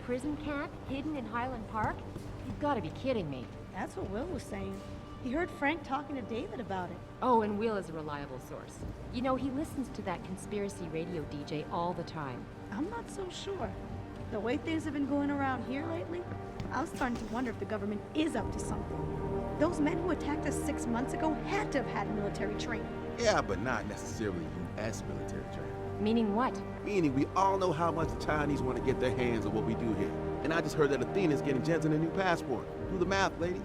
prison camp hidden in Highland Park? You've got to be kidding me. That's what Will was saying. He heard Frank talking to David about it. Oh, and Will is a reliable source. You know, he listens to that conspiracy radio DJ all the time. I'm not so sure. The way things have been going around here lately, I was starting to wonder if the government is up to something. Those men who attacked us 6 months ago had to have had military training. Yeah, but not necessarily U.S. military training. Meaning what? Meaning we all know how much the Chinese want to get their hands on what we do here. And I just heard that Athena's getting Jensen a new passport. Do the math, ladies.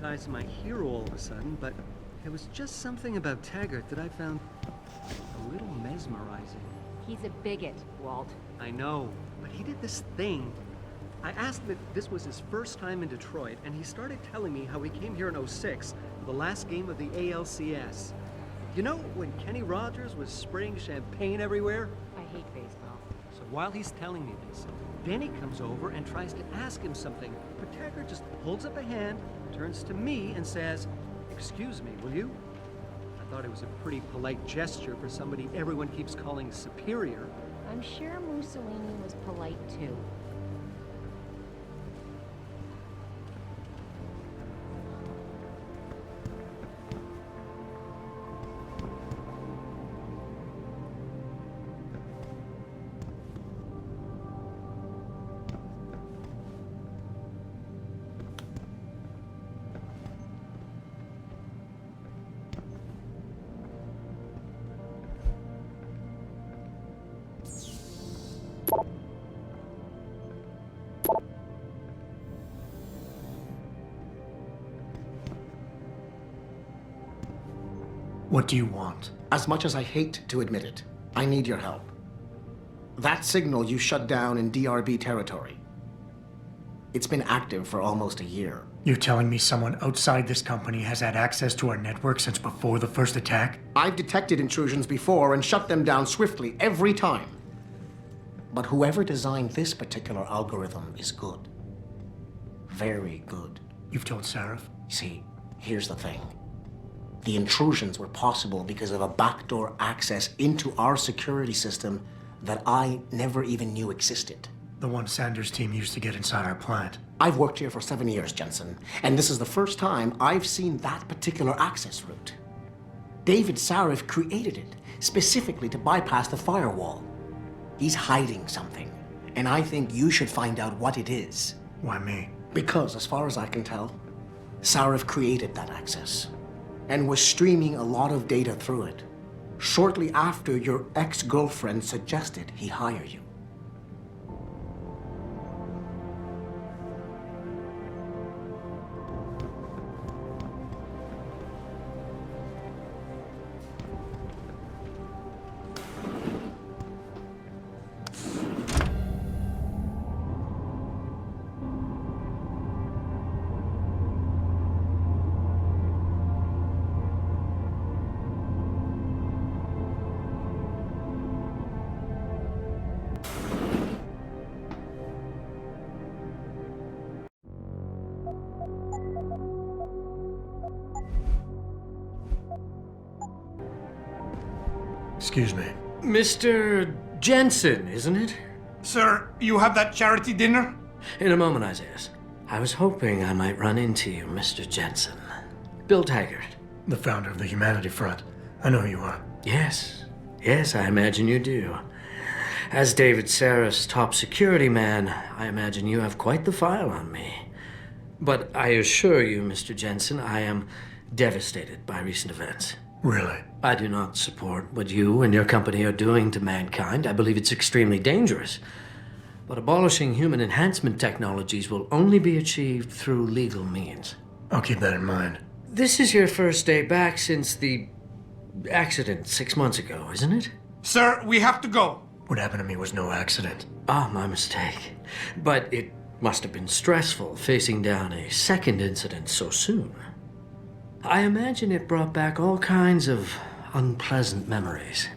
Guy's my hero all of a sudden, but there was just something about Taggert that I found a little mesmerizing. He's a bigot, Walt. I know, but he did this thing. I asked him if this was his first time in Detroit, and he started telling me how he came here in '06, the last game of the ALCS. You know, when Kenny Rogers was spraying champagne everywhere? I hate baseball. So while he's telling me this, Benny comes over and tries to ask him something, but Taggert just holds up a hand, turns to me and says, "Excuse me, will you?" I thought it was a pretty polite gesture for somebody everyone keeps calling superior. I'm sure Mussolini was polite too. What do you want? As much as I hate to admit it, I need your help. That signal you shut down in DRB territory. It's been active for almost a year. You're telling me someone outside this company has had access to our network since before the first attack? I've detected intrusions before and shut them down swiftly every time. But whoever designed this particular algorithm is good. Very good. You've told Sarif? See, here's the thing. The intrusions were possible because of a backdoor access into our security system that I never even knew existed. The one Sanders' team used to get inside our plant. I've worked here for 7 years, Jensen, and this is the first time I've seen that particular access route. David Sarif created it specifically to bypass the firewall. He's hiding something, and I think you should find out what it is. Why me? Because, as far as I can tell, Sarif created that access and was streaming a lot of data through it shortly after your ex-girlfriend suggested he hire you. Excuse me. Mr. Jensen, isn't it? Sir, you have that charity dinner? In a moment, Isaiah. I was hoping I might run into you, Mr. Jensen. Bill Taggert. The founder of the Humanity Front. I know who you are. Yes, I imagine you do. As David Sarif's top security man, I imagine you have quite the file on me. But I assure you, Mr. Jensen, I am devastated by recent events. Really? I do not support what you and your company are doing to mankind. I believe it's extremely dangerous. But abolishing human enhancement technologies will only be achieved through legal means. I'll keep that in mind. This is your first day back since the accident 6 months ago, isn't it? Sir, we have to go. What happened to me was no accident. Ah, my mistake. But it must have been stressful facing down a second incident so soon. I imagine it brought back all kinds of unpleasant memories.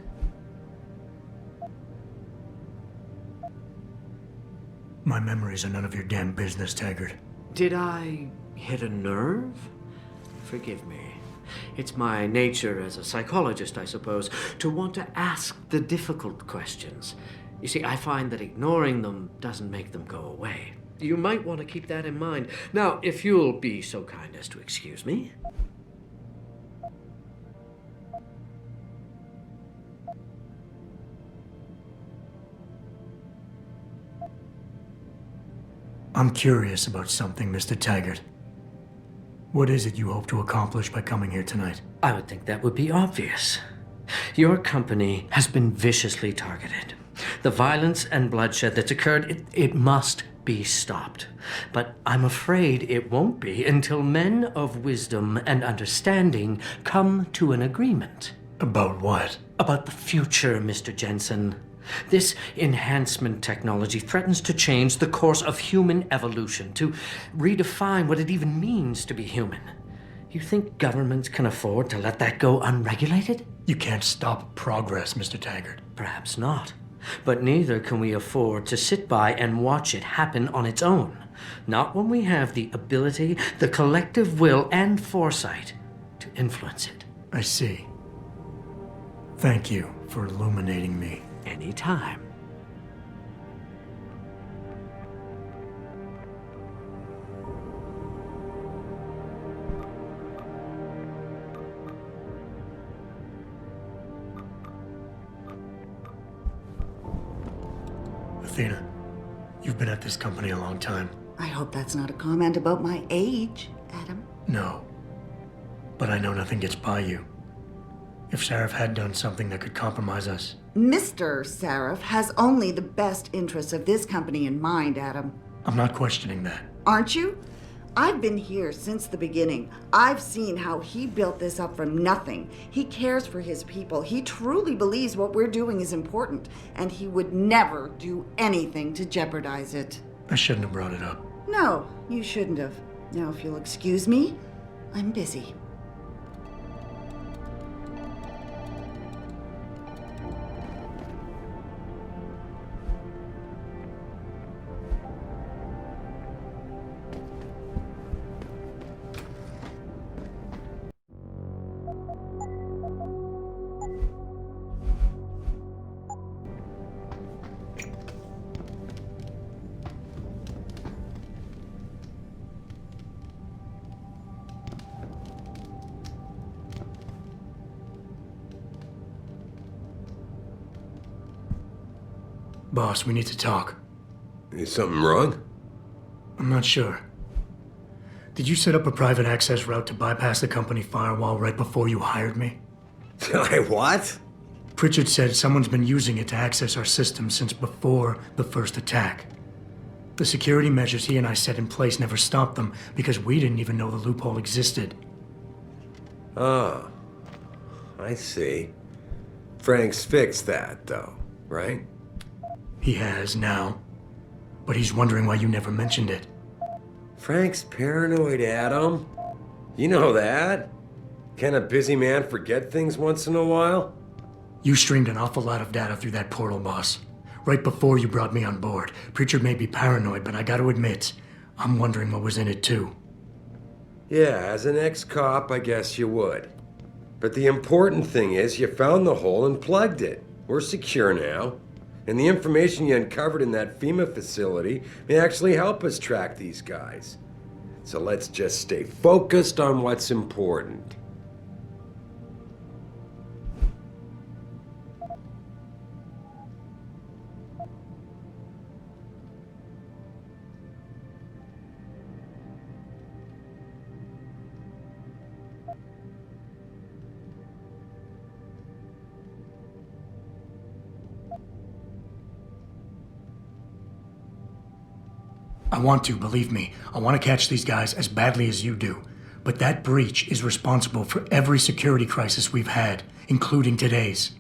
My memories are none of your damn business, Taggert. Did I hit a nerve? Forgive me. It's my nature as a psychologist, I suppose, to want to ask the difficult questions. You see, I find that ignoring them doesn't make them go away. You might want to keep that in mind. Now, if you'll be so kind as to excuse me. I'm curious about something, Mr. Taggert. What is it you hope to accomplish by coming here tonight? I would think that would be obvious. Your company has been viciously targeted. The violence and bloodshed that's occurred, it must be stopped. But I'm afraid it won't be until men of wisdom and understanding come to an agreement. About what? About the future, Mr. Jensen. This enhancement technology threatens to change the course of human evolution, to redefine what it even means to be human. You think governments can afford to let that go unregulated? You can't stop progress, Mr. Taggert. Perhaps not. But neither can we afford to sit by and watch it happen on its own. Not when we have the ability, the collective will, and foresight to influence it. I see. Thank you for illuminating me. Anytime. Athena, you've been at this company a long time. I hope that's not a comment about my age, Adam. No. But I know nothing gets by you. If Sarif had done something that could compromise us. Mr. Sarif has only the best interests of this company in mind, Adam. I'm not questioning that. Aren't you? I've been here since the beginning. I've seen how he built this up from nothing. He cares for his people. He truly believes what we're doing is important, and he would never do anything to jeopardize it. I shouldn't have brought it up. No, you shouldn't have. Now, if you'll excuse me, I'm busy. Boss, we need to talk. Is something wrong? I'm not sure. Did you set up a private access route to bypass the company firewall right before you hired me? What? Pritchard said someone's been using it to access our system since before the first attack. The security measures he and I set in place never stopped them because we didn't even know the loophole existed. Oh, I see. Frank's fixed that, though, right? He has now, but he's wondering why you never mentioned it. Frank's paranoid, Adam. You know that. Can a busy man forget things once in a while? You streamed an awful lot of data through that portal, boss. Right before you brought me on board. Pritchard may be paranoid, but I gotta admit, I'm wondering what was in it too. Yeah, as an ex-cop, I guess you would. But the important thing is you found the hole and plugged it. We're secure now. And the information you uncovered in that FEMA facility may actually help us track these guys. So let's just stay focused on what's important. I want to, believe me. I want to catch these guys as badly as you do. But that breach is responsible for every security crisis we've had, including today's.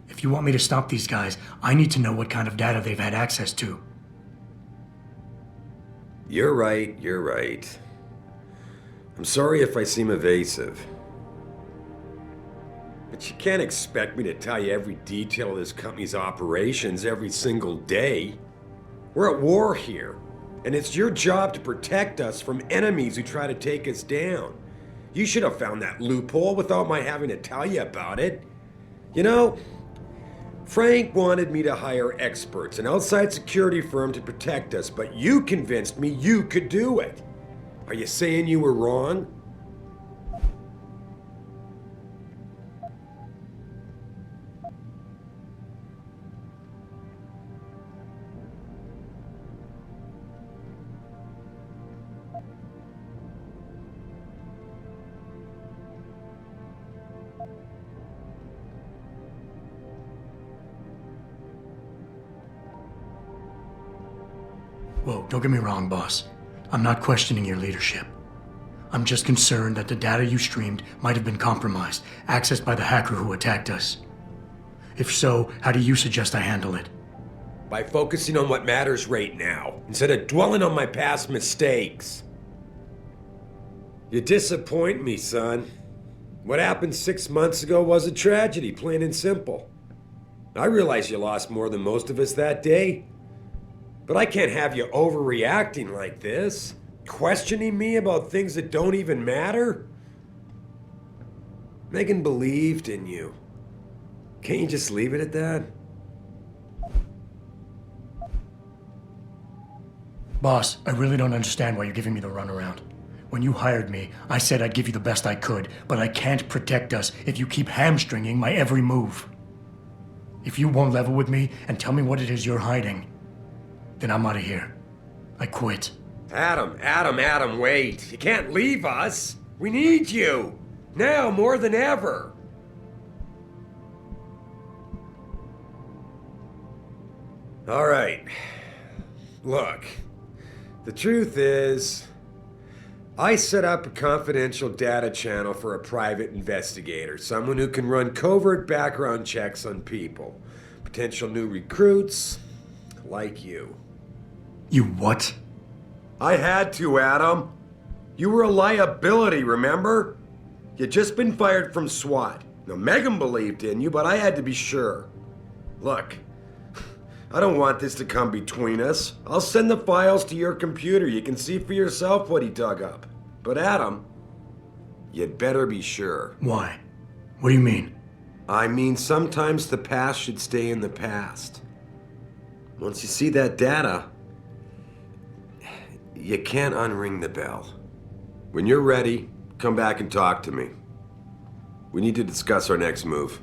If you want me to stop these guys, I need to know what kind of data they've had access to. You're right, you're right. I'm sorry if I seem evasive. But you can't expect me to tell you every detail of this company's operations every single day. We're at war here, and it's your job to protect us from enemies who try to take us down. You should have found that loophole without my having to tell you about it. You know, Frank wanted me to hire experts, an outside security firm to protect us, but you convinced me you could do it. Are you saying you were wrong? Whoa, don't get me wrong, boss. I'm not questioning your leadership. I'm just concerned that the data you streamed might have been compromised, accessed by the hacker who attacked us. If so, how do you suggest I handle it? By focusing on what matters right now, instead of dwelling on my past mistakes. You disappoint me, son. What happened 6 months ago was a tragedy, plain and simple. I realize you lost more than most of us that day. But I can't have you overreacting like this, questioning me about things that don't even matter. Megan believed in you. Can't you just leave it at that? Boss, I really don't understand why you're giving me the runaround. When you hired me, I said I'd give you the best I could, but I can't protect us if you keep hamstringing my every move. If you won't level with me and tell me what it is you're hiding, then I'm out of here. I quit. Adam, wait. You can't leave us. We need you. Now more than ever. All right. Look, the truth is, I set up a confidential data channel for a private investigator, someone who can run covert background checks on people, potential new recruits, like you. You what? I had to, Adam. You were a liability, remember? You'd just been fired from SWAT. Now, Megan believed in you, but I had to be sure. Look, I don't want this to come between us. I'll send the files to your computer. You can see for yourself what he dug up. But Adam, you'd better be sure. Why? What do you mean? I mean, sometimes the past should stay in the past. Once you see that data, you can't unring the bell. When you're ready, come back and talk to me. We need to discuss our next move.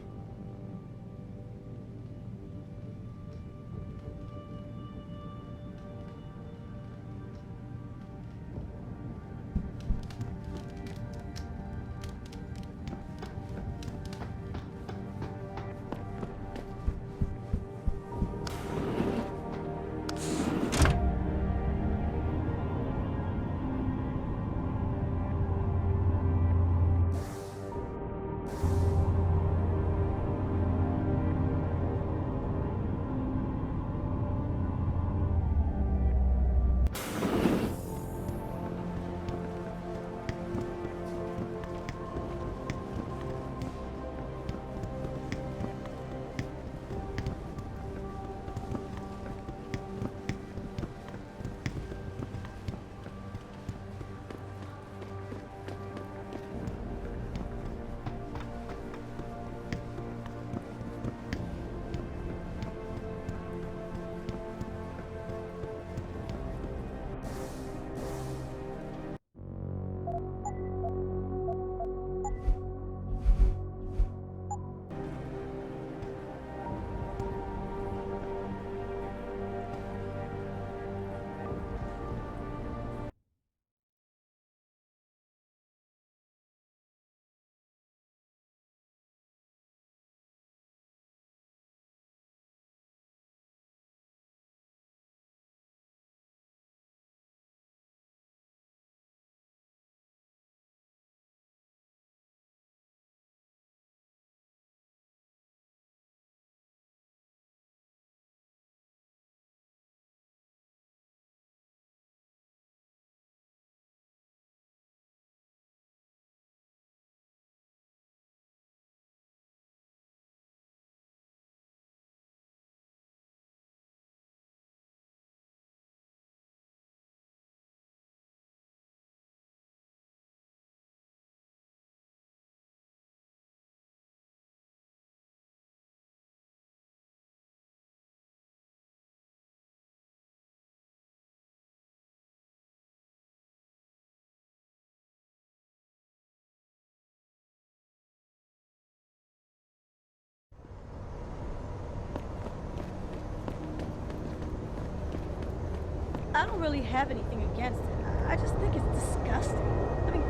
I don't really have anything against it. I just think it's disgusting. I mean,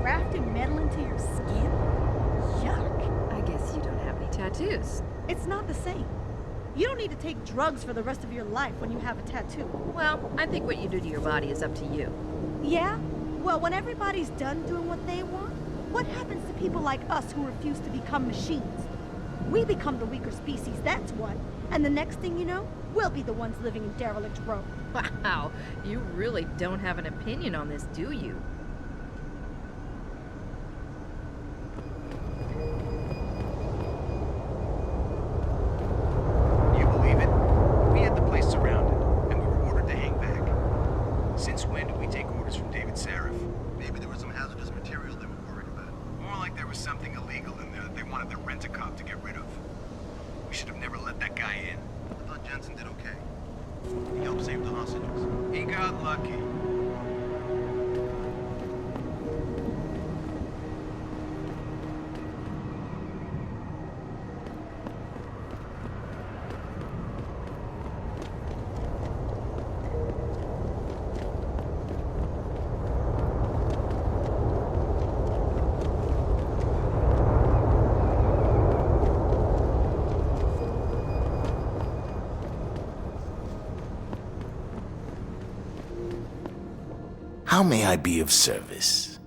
grafting metal into your skin? Yuck. I guess you don't have any tattoos. It's not the same. You don't need to take drugs for the rest of your life when you have a tattoo. Well, I think what you do to your body is up to you. Yeah? Well, when everybody's done doing what they want, what happens to people like us who refuse to become machines? We become the weaker species, that's what. And the next thing you know, we'll be the ones living in derelict Rome. Wow, you really don't have an opinion on this, do you? You believe it? We had the place surrounded, and we were ordered to hang back. Since when did we take orders from David Sarif? Maybe there was some hazardous material they were worried about. More like there was something illegal in there that they wanted the rent-a-cop to get rid of. We should have never let that guy in. I thought Jensen did okay. He helped save the hostages. He got lucky. How may I be of service?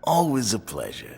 Always a pleasure.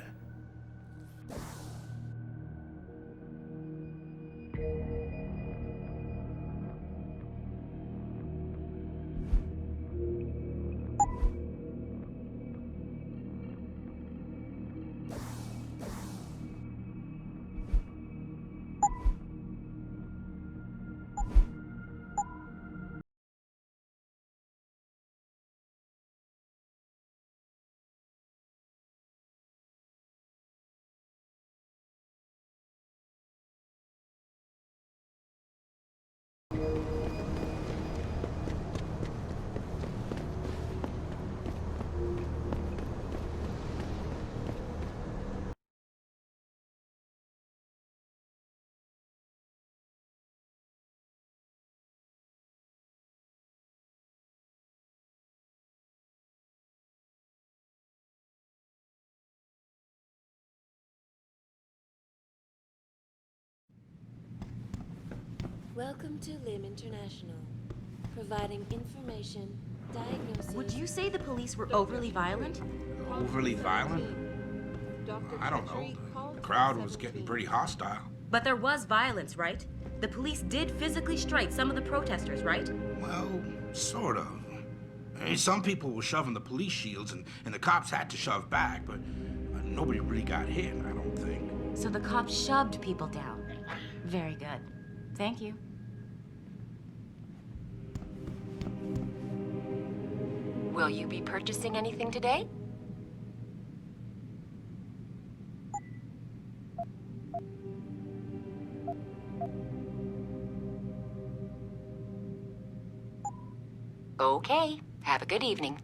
Welcome to LIM International, providing information, diagnosis... Would you say the police were overly violent? Overly violent? I don't know. The crowd was getting pretty hostile. But there was violence, right? The police did physically strike some of the protesters, right? Well, sort of. I mean, some people were shoving the police shields, and the cops had to shove back, but nobody really got hit, I don't think. So the cops shoved people down. Very good. Thank you. Will you be purchasing anything today? Okay. Have a good evening.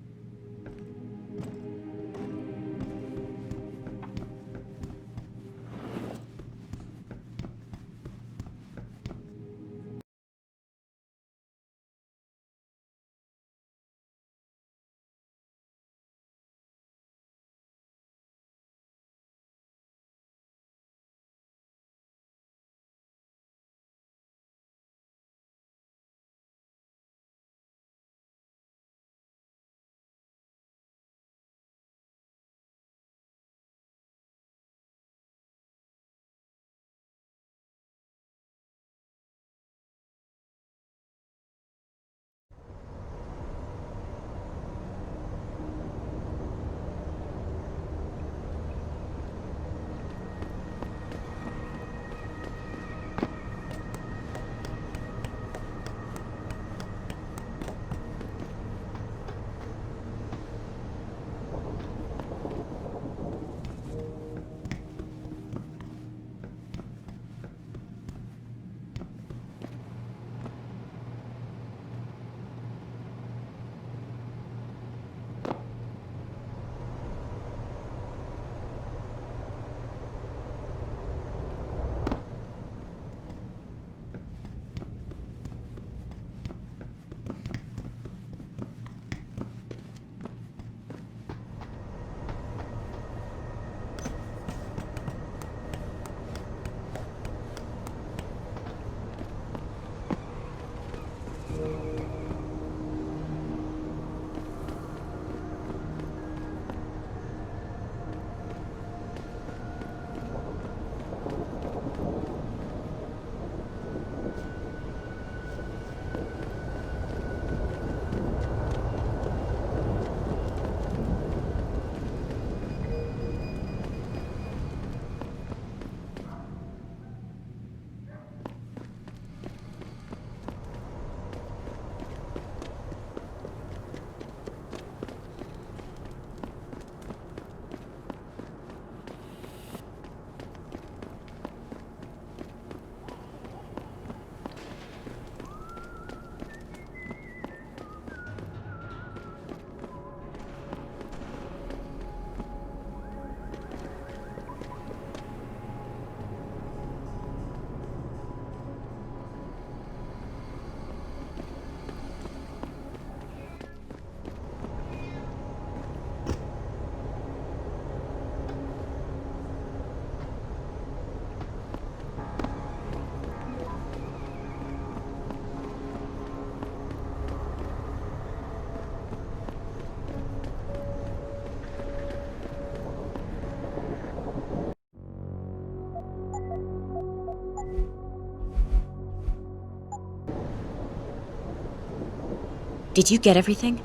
Did you get everything?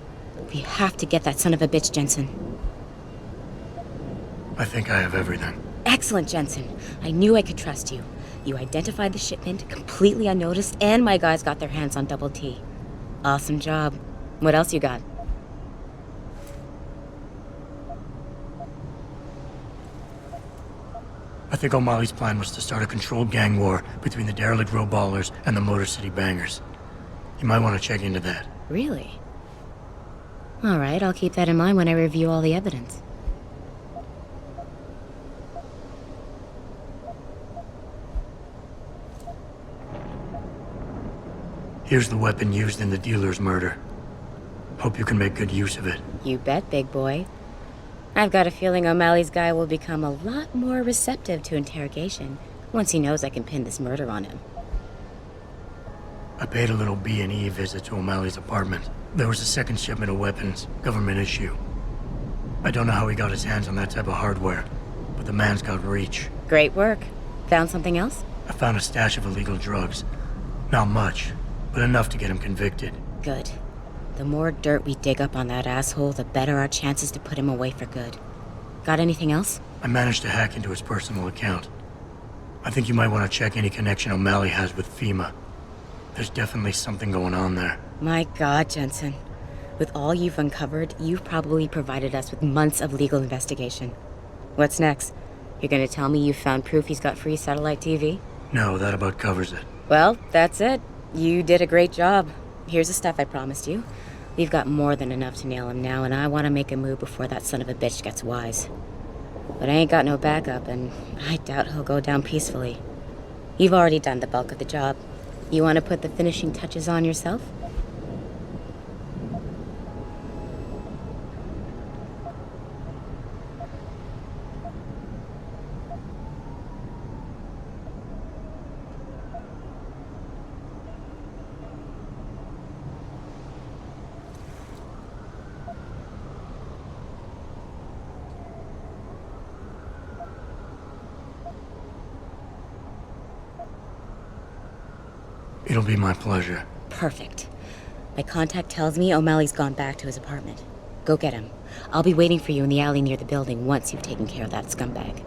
We have to get that son of a bitch, Jensen. I think I have everything. Excellent, Jensen. I knew I could trust you. You identified the shipment completely unnoticed, and my guys got their hands on Double T. Awesome job. What else you got? I think OMalley's plan was to start a controlled gang war between the derelict road ballers and the Motor City bangers. You might want to check into that. Really? All right, I'll keep that in mind when I review all the evidence. Here's the weapon used in the dealer's murder. Hope you can make good use of it. You bet, big boy. I've got a feeling OMalley's guy will become a lot more receptive to interrogation once he knows I can pin this murder on him. I paid a little B&E visit to OMalley's apartment. There was a second shipment of weapons, government issue. I don't know how he got his hands on that type of hardware, but the man's got reach. Great work. Found something else? I found a stash of illegal drugs. Not much, but enough to get him convicted. Good. The more dirt we dig up on that asshole, the better our chances to put him away for good. Got anything else? I managed to hack into his personal account. I think you might want to check any connection OMalley has with FEMA. There's definitely something going on there. My God, Jensen. With all you've uncovered, you've probably provided us with months of legal investigation. What's next? You're gonna tell me you found proof he's got free satellite TV? No, that about covers it. Well, that's it. You did a great job. Here's the stuff I promised you. We've got more than enough to nail him now, and I want to make a move before that son of a bitch gets wise. But I ain't got no backup, and I doubt he'll go down peacefully. You've already done the bulk of the job. You want to put the finishing touches on yourself? It'll be my pleasure. Perfect. My contact tells me OMalley's gone back to his apartment. Go get him. I'll be waiting for you in the alley near the building once you've taken care of that scumbag.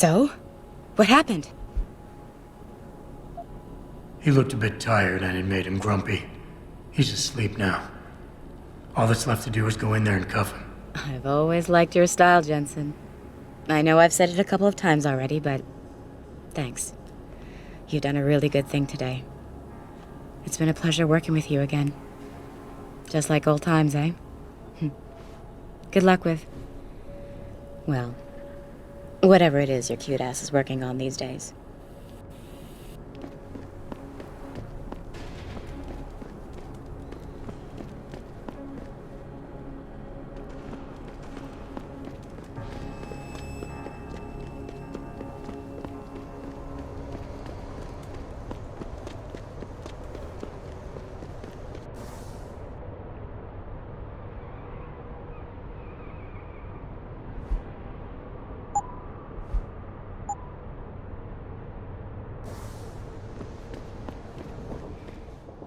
So? What happened? He looked a bit tired and it made him grumpy. He's asleep now. All that's left to do is go in there and cuff him. I've always liked your style, Jensen. I know I've said it a couple of times already, but thanks. You've done a really good thing today. It's been a pleasure working with you again. Just like old times, eh? Good luck with, well, whatever it is your cute ass is working on these days.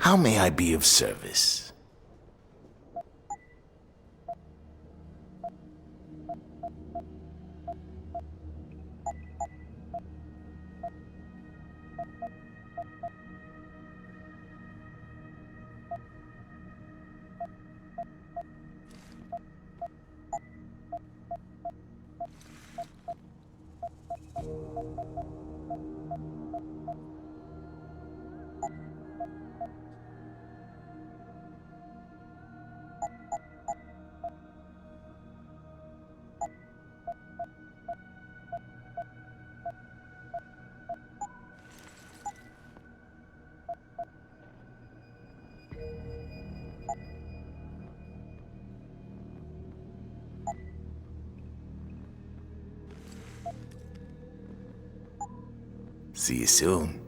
How may I be of service? See you soon.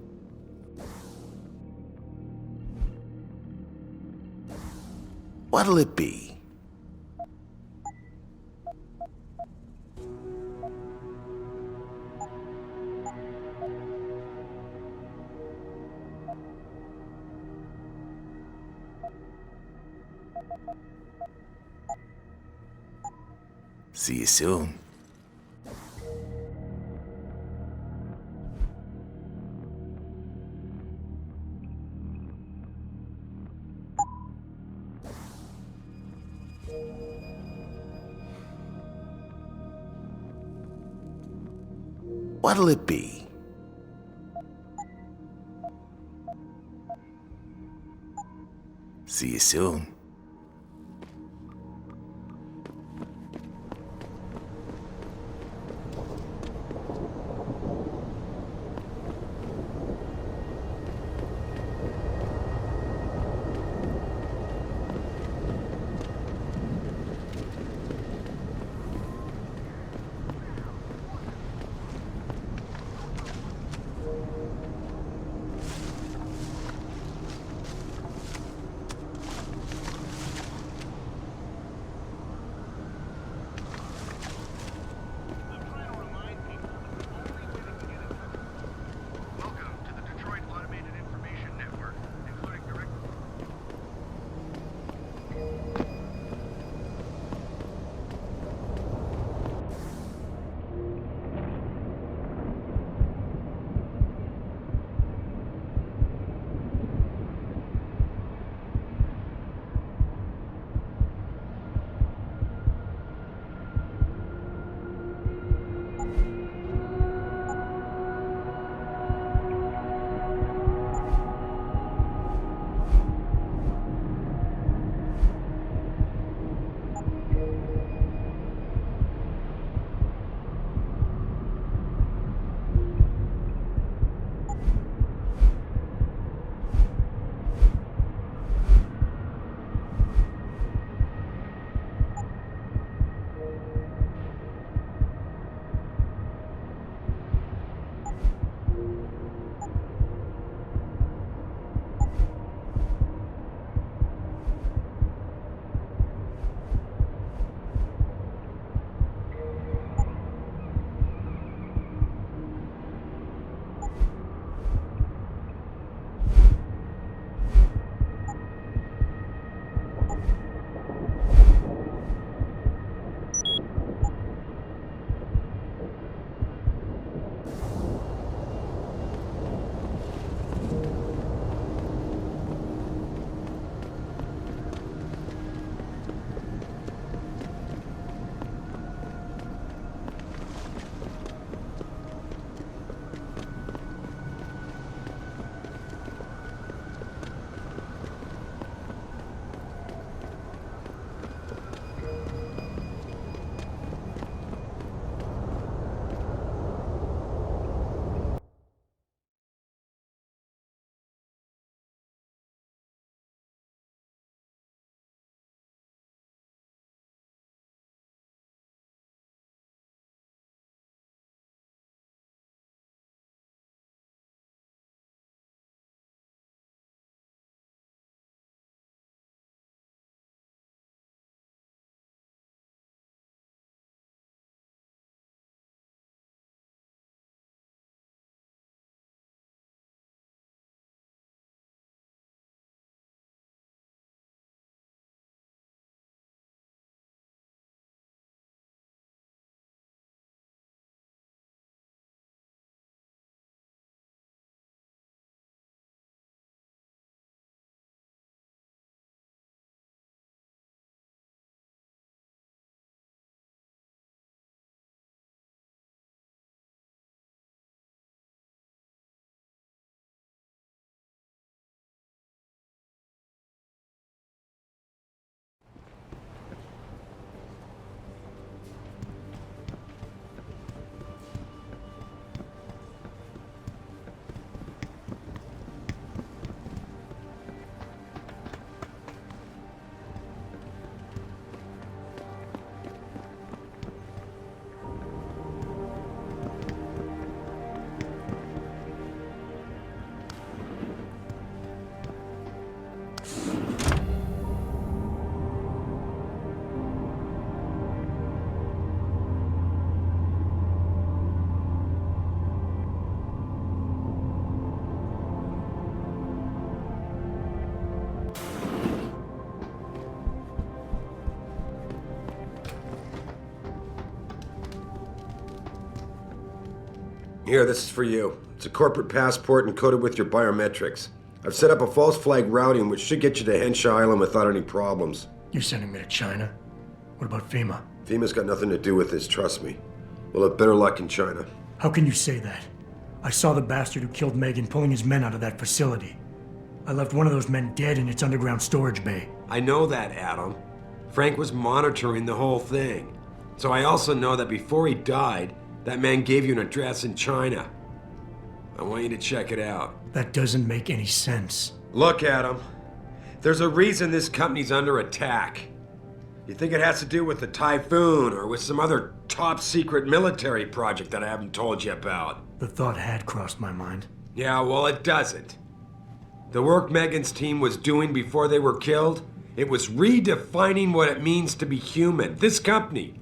What'll it be? See you soon. What'll it be? See you soon. Here, this is for you. It's a corporate passport encoded with your biometrics. I've set up a false flag routing which should get you to Henshaw Island without any problems. You're sending me to China? What about FEMA? FEMA's got nothing to do with this, trust me. We'll have better luck in China. How can you say that? I saw the bastard who killed Megan pulling his men out of that facility. I left one of those men dead in its underground storage bay. I know that, Adam. Frank was monitoring the whole thing. So I also know that before he died, that man gave you an address in China. I want you to check it out. That doesn't make any sense. Look, Adam. There's a reason this company's under attack. You think it has to do with the Typhoon or with some other top-secret military project that I haven't told you about? The thought had crossed my mind. Yeah, well, it doesn't. The work Megan's team was doing before they were killed, it was redefining what it means to be human. This company,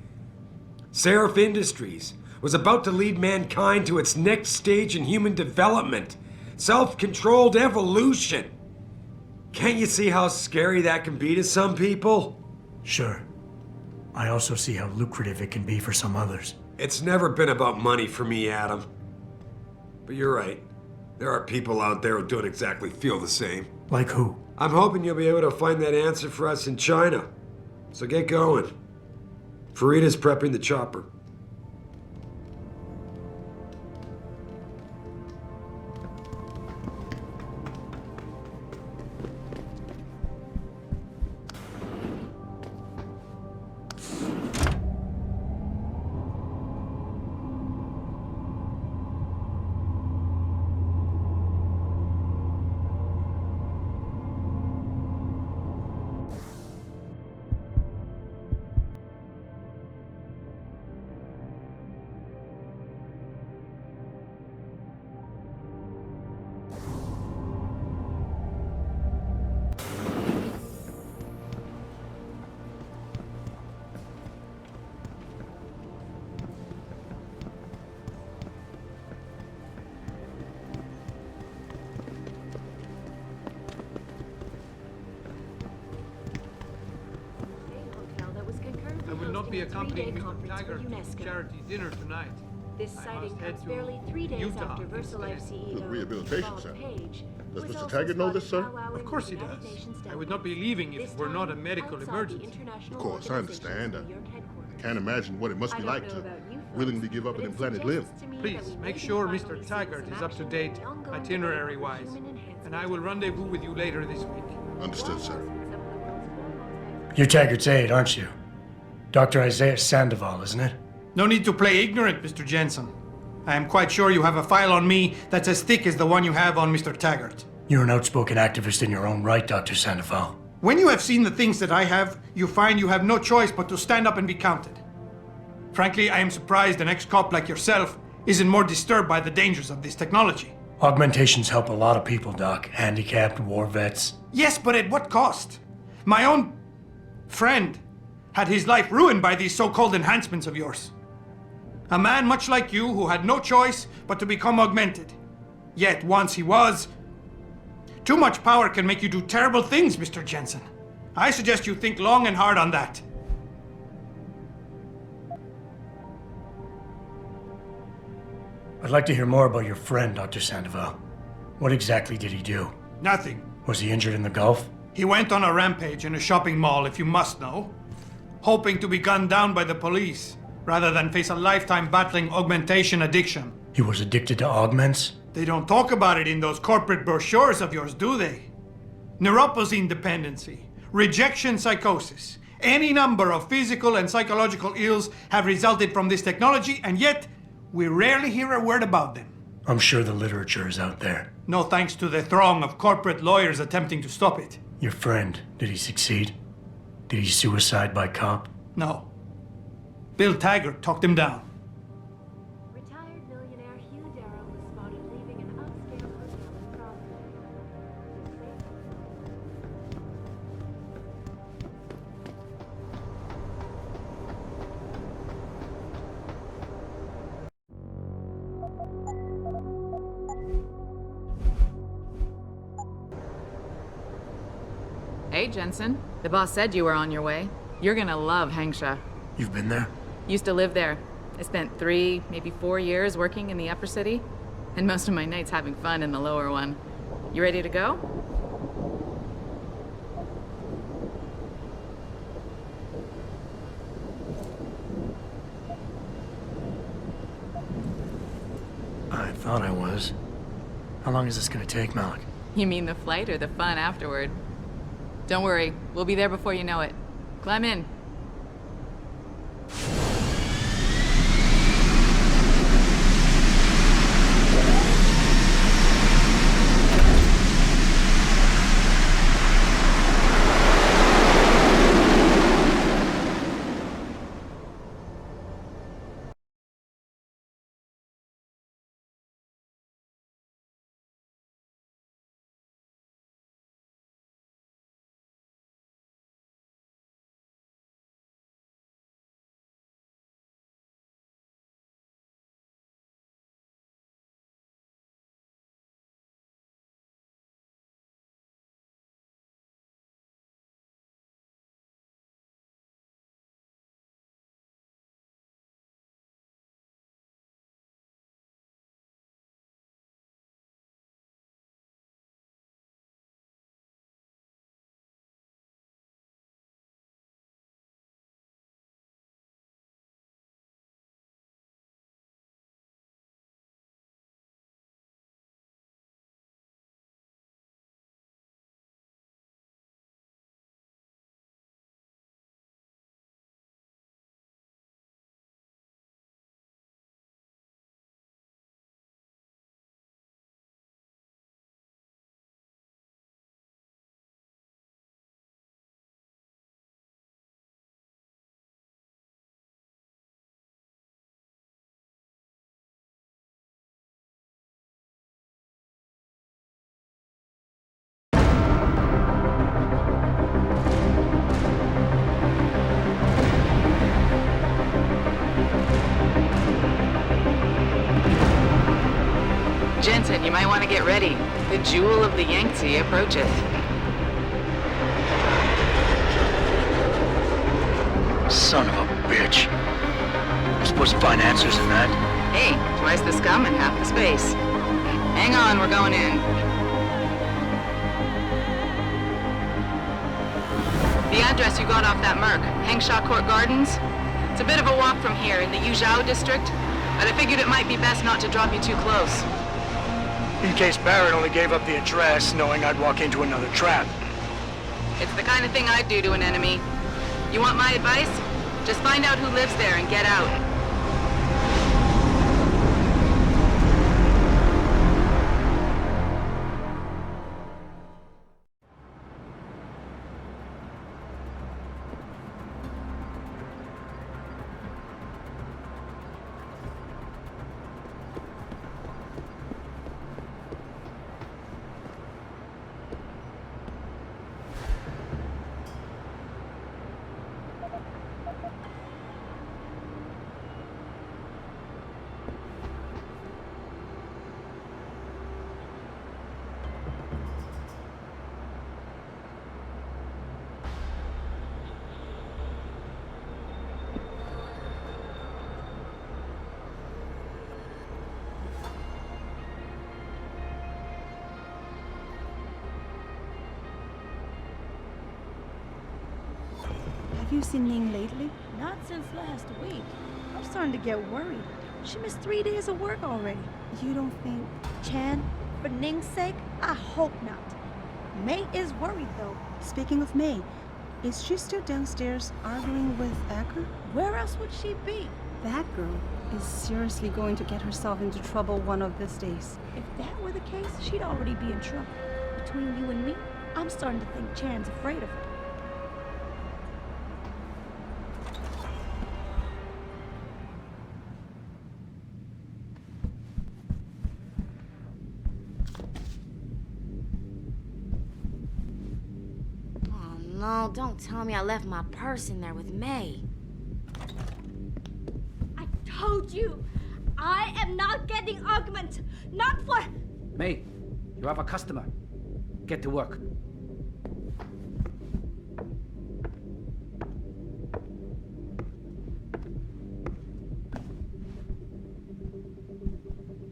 Seraph Industries, was about to lead mankind to its next stage in human development. Self-controlled evolution. Can't you see how scary that can be to some people? Sure. I also see how lucrative it can be for some others. It's never been about money for me, Adam. But you're right. There are people out there who don't exactly feel the same. Like who? I'm hoping you'll be able to find that answer for us in China. So get going. Farida's prepping the chopper. Be accompanying Mr. Taggert to the charity dinner tonight. This sighting comes barely 3 days after VersaLife CEO Rehabilitation Center. Does Mr. Taggert know this, sir? Of course he does. I would not be leaving if it were not a medical emergency. Of course, I understand. I can't imagine what it must be like to willingly give up an implanted limb. Please, make sure Mr. Taggert is up to date, itinerary-wise, and I will rendezvous with you later this week. Understood, sir. You're Taggert's aide, aren't you? Dr. Isaiah Sandoval, isn't it? No need to play ignorant, Mr. Jensen. I am quite sure you have a file on me that's as thick as the one you have on Mr. Taggert. You're an outspoken activist in your own right, Dr. Sandoval. When you have seen the things that I have, you find you have no choice but to stand up and be counted. Frankly, I am surprised an ex-cop like yourself isn't more disturbed by the dangers of this technology. Augmentations help a lot of people, Doc. Handicapped, war vets. Yes, but at what cost? My own friend had his life ruined by these so-called enhancements of yours. A man much like you who had no choice but to become augmented. Yet once he was... Too much power can make you do terrible things, Mr. Jensen. I suggest you think long and hard on that. I'd like to hear more about your friend, Dr. Sandoval. What exactly did he do? Nothing. Was he injured in the Gulf? He went on a rampage in a shopping mall, if you must know. Hoping to be gunned down by the police, rather than face a lifetime battling augmentation addiction. He was addicted to augments? They don't talk about it in those corporate brochures of yours, do they? Neuroposine dependency, rejection psychosis, any number of physical and psychological ills have resulted from this technology, and yet we rarely hear a word about them. I'm sure the literature is out there. No thanks to the throng of corporate lawyers attempting to stop it. Your friend, did he succeed? Did he suicide by cop? No. Bill Taggert talked him down. Retired millionaire Hugh Darrow was spotted leaving an upscale hotel in Providence. Hey, Jensen. The boss said you were on your way. You're gonna love Hangsha. You've been there? Used to live there. I spent 3, maybe 4 years working in the upper city, and most of my nights having fun in the lower one. You ready to go? I thought I was. How long is this gonna take, Malik? You mean the flight or the fun afterward? Don't worry, we'll be there before you know it. Climb in. Jensen, you might want to get ready. The jewel of the Yangtze approach-eth. Son of a bitch. I'm supposed to find answers in that. Hey, twice the scum and half the space. Hang on, we're going in. The address you got off that Merc, Hengshaw Court Gardens. It's a bit of a walk from here in the Yuzhou district, but I figured it might be best not to drop you too close. In case Barrett only gave up the address, knowing I'd walk into another trap. It's the kind of thing I'd do to an enemy. You want my advice? Just find out who lives there and get out. Have you seen Ning lately? Not since last week. I'm starting to get worried. She missed 3 days of work already. You don't think... Chan, for Ning's sake, I hope not. May is worried, though. Speaking of May, is she still downstairs arguing with Acker? Where else would she be? That girl is seriously going to get herself into trouble one of these days. If that were the case, she'd already be in trouble. Between you and me, I'm starting to think Chan's afraid of her. No, don't tell me I left my purse in there with May. I told you! I am not getting argument! Not for... May, you have a customer. Get to work.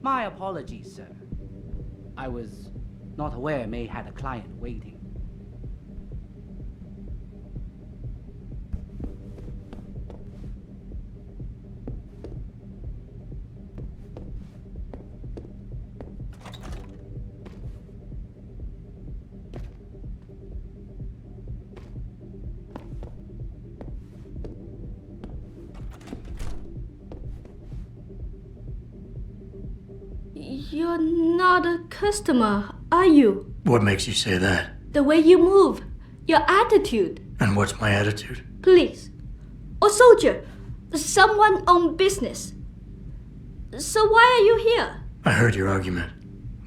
My apologies, sir. I was not aware May had a client waiting. You're not a customer, are you? What makes you say that? The way you move, your attitude. And what's my attitude? Police. Or soldier. Someone on business. So why are you here? I heard your argument.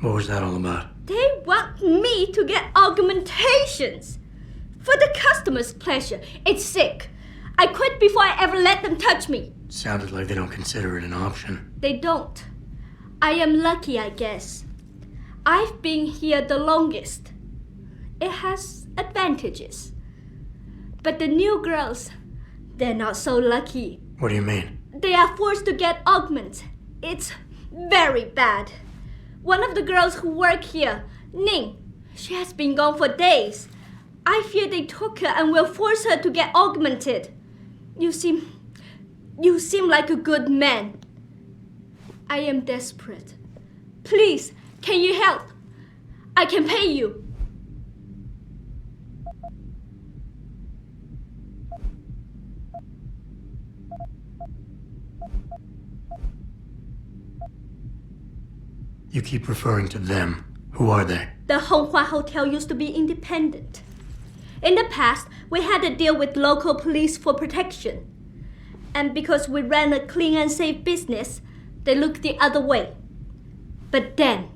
What was that all about? They want me to get augmentations. For the customer's pleasure. It's sick. I quit before I ever let them touch me. Sounded like they don't consider it an option. They don't. I am lucky, I guess. I've been here the longest. It has advantages. But the new girls, they're not so lucky. What do you mean? They are forced to get augments. It's very bad. One of the girls who work here, Ning, she has been gone for days. I fear they took her and will force her to get augmented. You seem like a good man. I am desperate. Please, can you help? I can pay you. You keep referring to them. Who are they? The Honghua Hotel used to be independent. In the past, we had a deal with local police for protection. And because we ran a clean and safe business, they looked the other way. But then,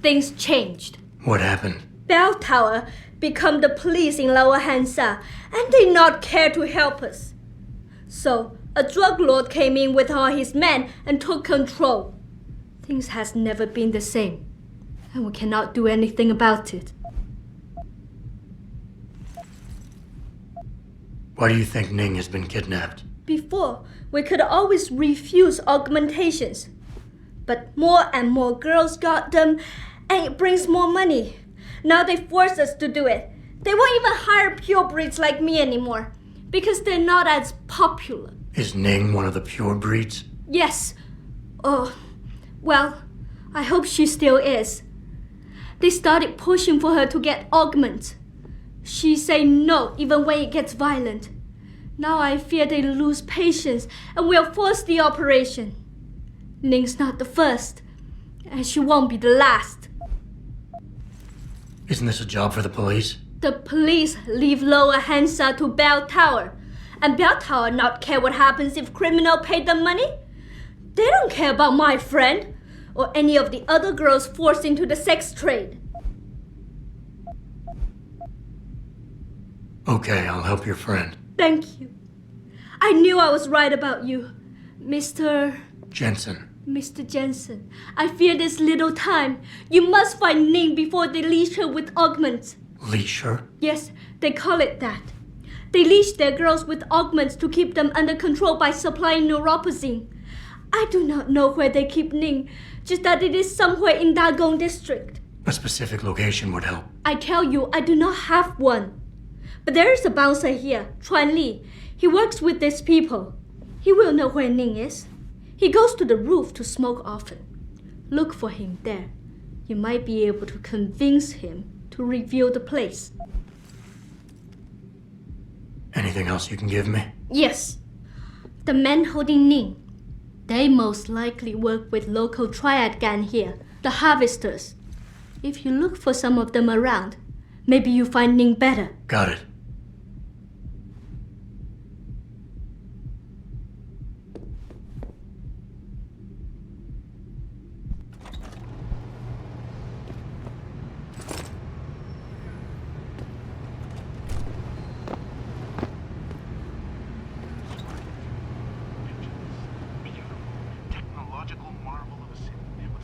things changed. What happened? Bell Tower became the police in Lower Hansa, and they not care to help us. So, a drug lord came in with all his men and took control. Things has never been the same, and we cannot do anything about it. Why do you think Ning has been kidnapped? Before, we could always refuse augmentations. But more and more girls got them, and it brings more money. Now they force us to do it. They won't even hire purebreds like me anymore, because they're not as popular. Is Ning one of the pure breeds? Yes. Oh, well, I hope she still is. They started pushing for her to get augments. She say no even when it gets violent. Now I fear they lose patience and will force the operation. Ning's not the first, and she won't be the last. Isn't this a job for the police? The police leave Lower Hansa to Bell Tower, and Bell Tower not care what happens if criminal pay them money. They don't care about my friend, or any of the other girls forced into the sex trade. Okay, I'll help your friend. Thank you. I knew I was right about you, Mr. Jensen. Mr. Jensen. I fear this little time. You must find Ning before they leash her with augments. Leash her? Yes, they call it that. They leash their girls with augments to keep them under control by supplying neuropozyne. I do not know where they keep Ning, just that it is somewhere in Dagong district. A specific location would help. I tell you, I do not have one. But there is a bouncer here, Chuan Li. He works with these people. He will know where Ning is. He goes to the roof to smoke often. Look for him there. You might be able to convince him to reveal the place. Anything else you can give me? Yes. The men holding Ning. They most likely work with local triad gang here, the harvesters. If you look for some of them around, maybe you find Ning better. Got it.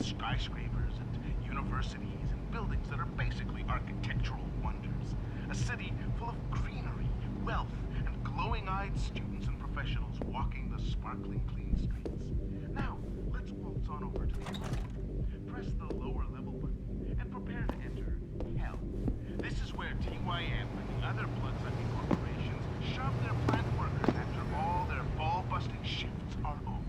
Skyscrapers and universities and buildings that are basically architectural wonders. A city full of greenery, wealth, and glowing-eyed students and professionals walking the sparkling clean streets. Now, let's walk bounce on over to the apartment. Press the lower level button and prepare to enter hell. This is where TYM and the other blood-sucking corporations shove their plant workers after all their ball-busting shifts are over.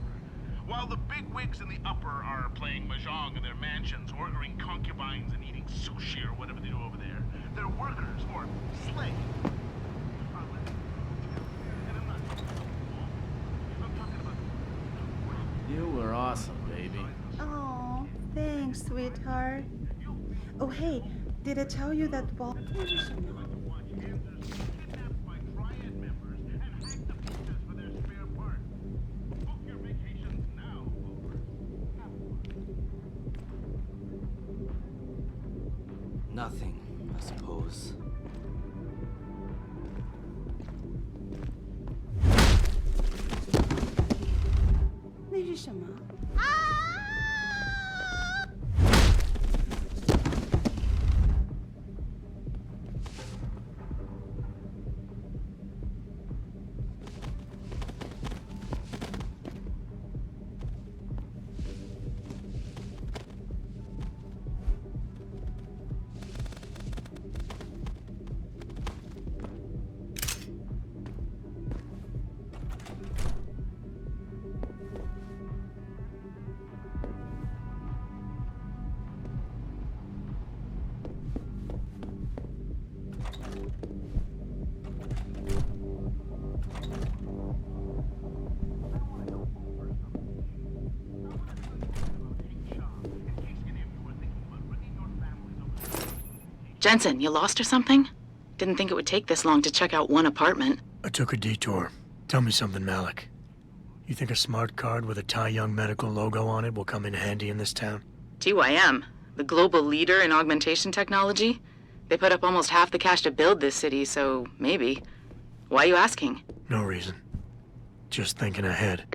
While the big wigs in the upper are playing mahjong in their mansions, ordering concubines and eating sushi or whatever they do over there, their workers, or slaves, are living in hell. And I'm not talking about I'm talking about You were awesome, baby. Oh, thanks, sweetheart. Oh, hey, did I tell you that ball? Nothing, I suppose. "那是什么？ Jensen, you lost or something? Didn't think it would take this long to check out one apartment. I took a detour. Tell me something, Malik. You think a smart card with a Tai Young Medical logo on it will come in handy in this town? TYM, the global leader in augmentation technology? They put up almost half the cash to build this city, so maybe. Why are you asking? No reason. Just thinking ahead.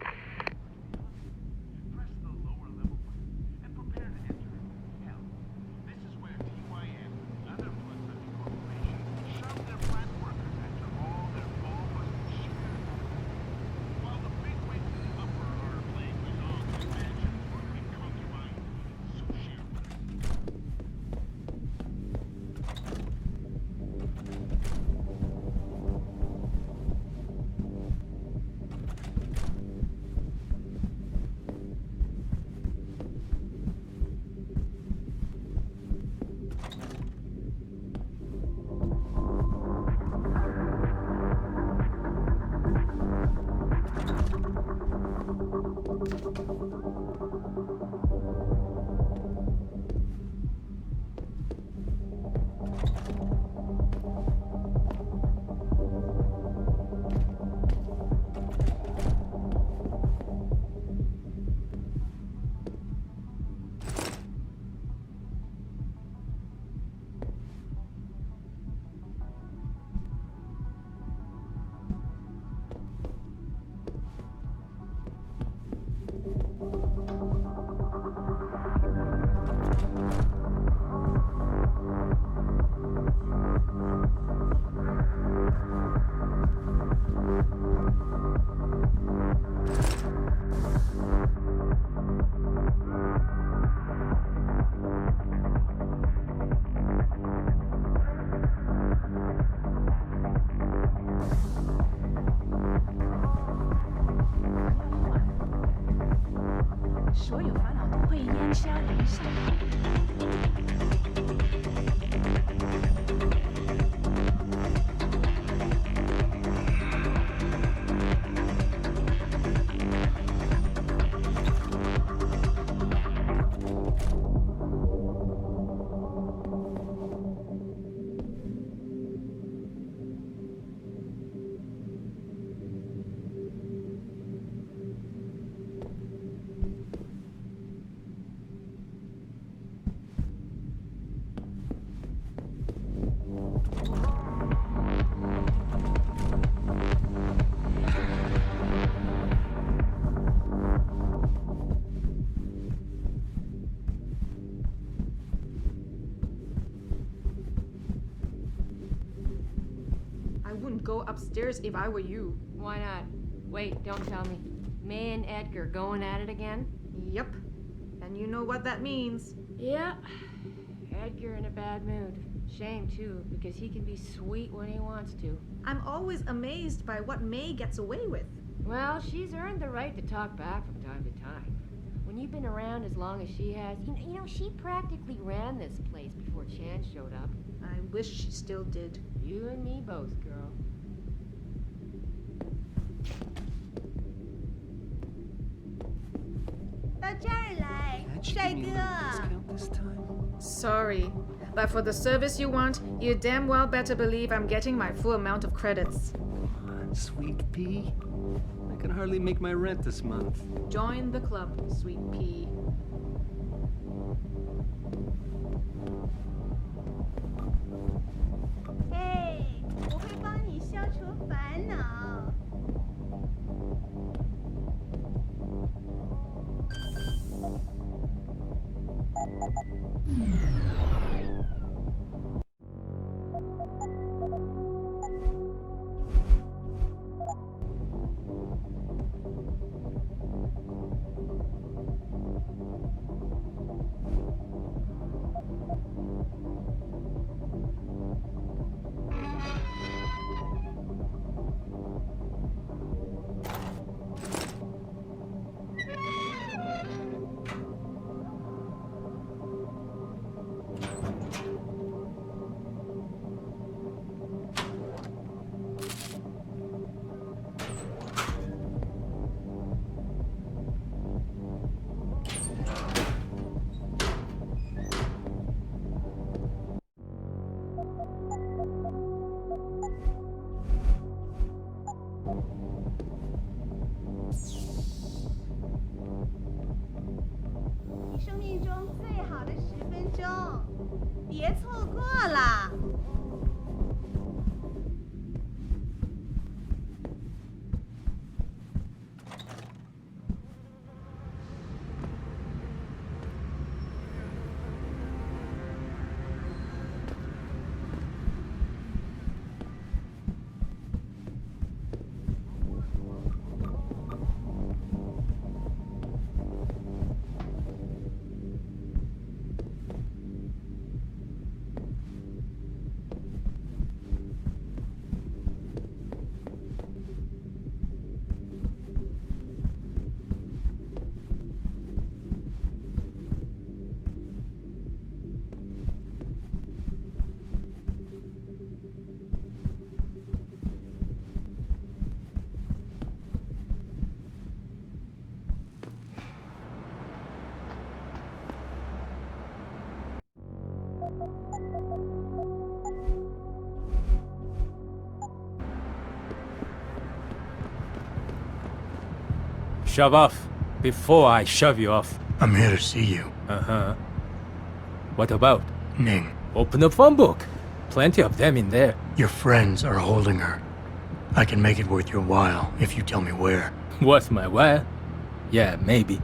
Go upstairs if I were you. Why not? Wait, don't tell me. May and Edgar going at it again? Yep. And you know what that means. Yeah. Edgar in a bad mood. Shame, too, because he can be sweet when he wants to. I'm always amazed by what May gets away with. Well, she's earned the right to talk back from time to time. When you've been around as long as she has, you know, she practically ran this place before Chan showed up. I wish she still did. You and me both, girl. Sorry, but for the service you want, you damn well better believe I'm getting my full amount of credits. Sweet pea. I can hardly make my rent this month. Join the club, sweet pea. Hey, 我会帮你消除烦恼。生命中最好的10分钟，别错过了。Shove off, before I shove you off. I'm here to see you. Uh-huh. What about? Ning. Open the phone book. Plenty of them in there. Your friends are holding her. I can make it worth your while if you tell me where. Worth my while? Yeah, maybe.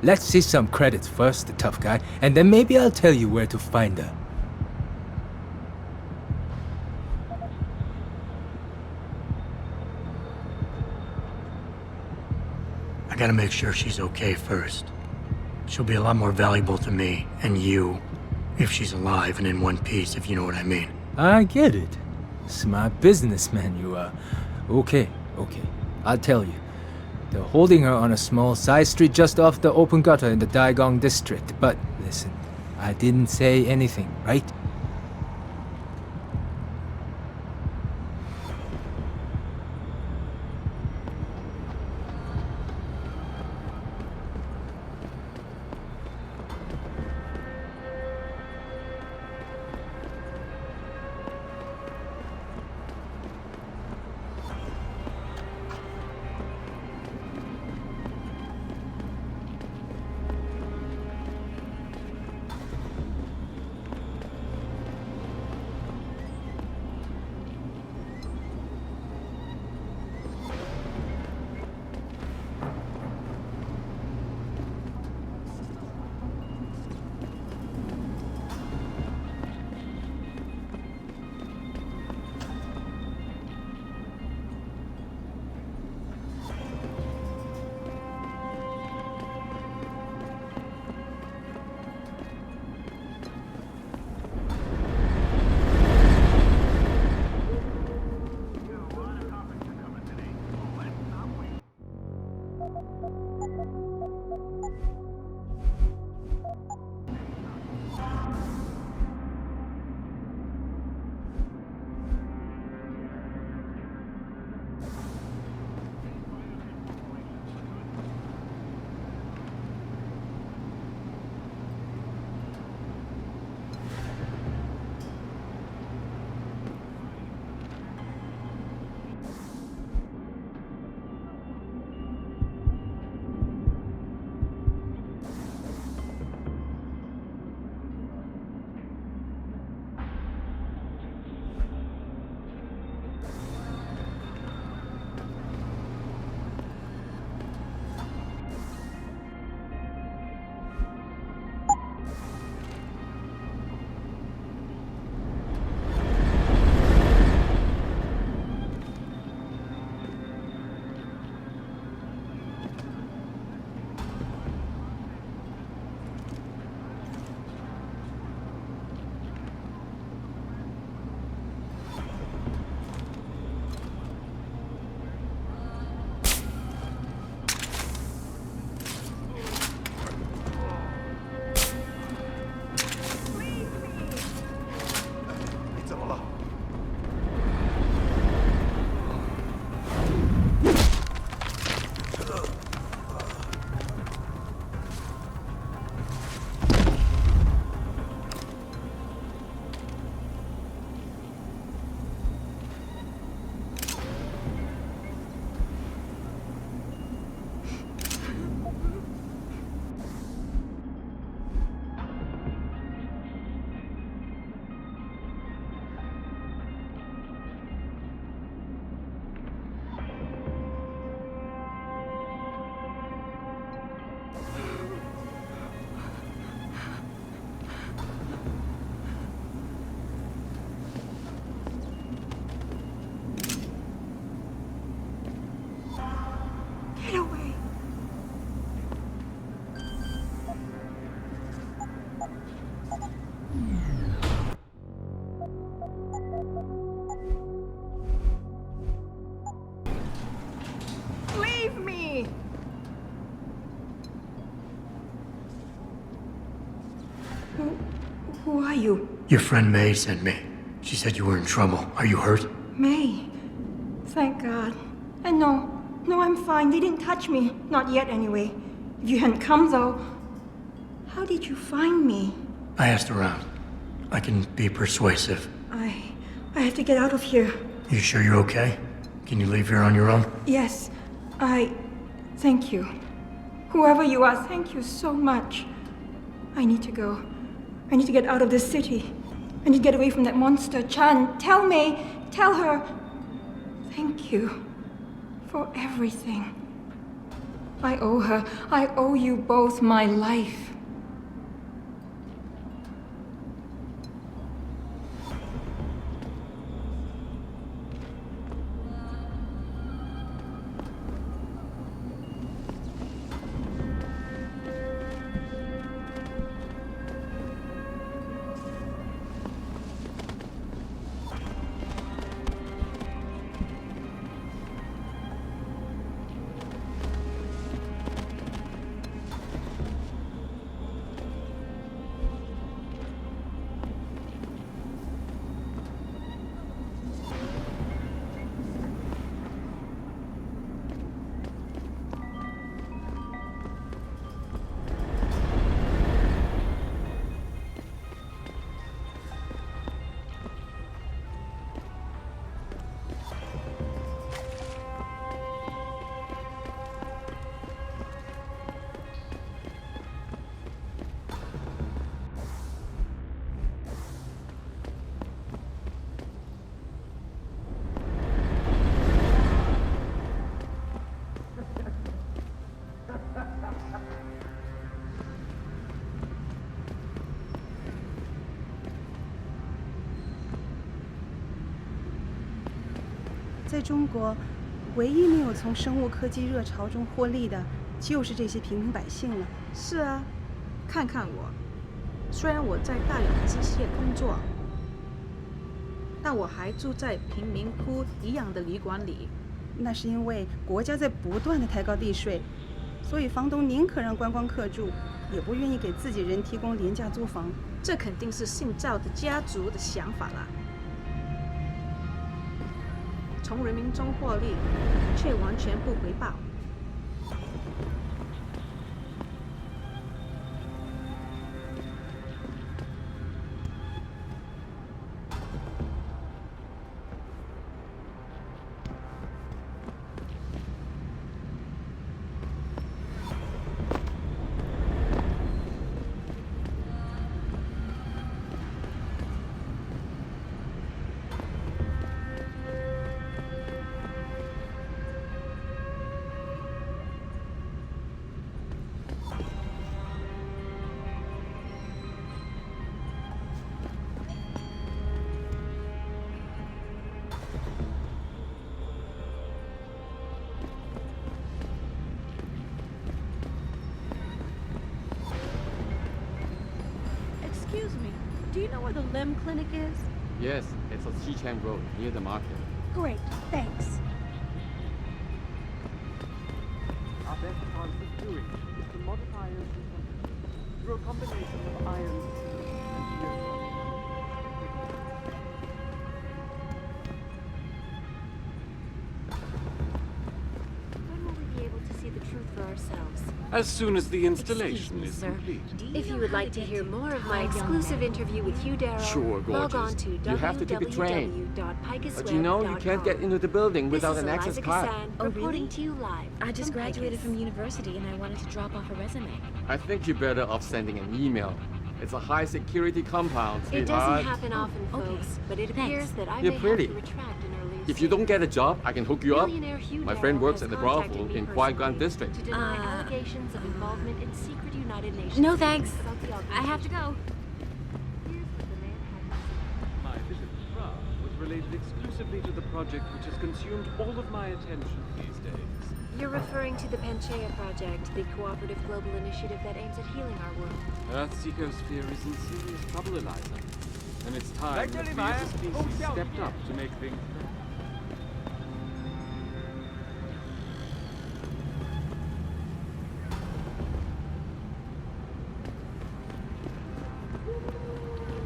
Let's see some credits first, the tough guy, and then maybe I'll tell you where to find her. I gotta make sure she's okay first. She'll be a lot more valuable to me, and you, if she's alive and in one piece, if you know what I mean. I get it. Smart businessman you are. Okay. I'll tell you. They're holding her on a small side street just off the open gutter in the Daigong district. But listen, I didn't say anything, right? Get away. Leave me! Who are you? Your friend May sent me. She said you were in trouble. Are you hurt? May. Thank God. And no, I'm fine. They didn't touch me. Not yet, anyway. If you hadn't come, though, how did you find me? I asked around. I can be persuasive. I have to get out of here. You sure you're okay? Can you leave here on your own? Yes, thank you. Whoever you are, thank you so much. I need to go. I need to get out of this city. I need to get away from that monster, Chan. Tell May, tell her. Thank you for everything. I owe her. I owe you both my life. "在中国，唯一没有从生物科技热潮中获利的，就是这些平民百姓了。是啊，看看我，虽然我在大洋机械工作，但我还住在贫民窟一样的旅馆里。那是因为国家在不断的抬高地税，所以房东宁可让观光客住，也不愿意给自己人提供廉价租房。这肯定是姓赵的家族的想法啦。从人民中获利，却完全不回报。Excuse me, do you know where the limb clinic is? Yes, it's on Xichang Road, near the market. Great, thanks. Our best chance of doing is to modify your system through a combination of iron and steel. When will we be able to see the truth for ourselves? As soon as the installation is complete. If you would like to hear more of my exclusive interview with Hugh Darrow, Sure, log gorgeous. on to You have to take a train. www.picusweb.com. But you know you can't get into the building without an access card. Reporting to you live. I just from graduated Picus. from university and I wanted to drop off a resume. I think you're better off sending an email. It's a high security compound, It sweetheart. doesn't happen often, folks, but it appears that I You're may pretty. have to retract an earlier If you don't get a job, I can hook you up. Millionaire Hugh My friend Darrow works has at the contacted brothel me in personally Qui-Gon District. to deny allegations of involvement in secret United Nations. No thanks. about the I have to go. My visit to Prague was related exclusively to the project which has consumed all of my attention these days. You're referring to the Panchaea Project, the cooperative global initiative that aims at healing our world. Earth's ecosphere is in serious trouble, Eliza. And it's time that we as a species stepped up to make things better.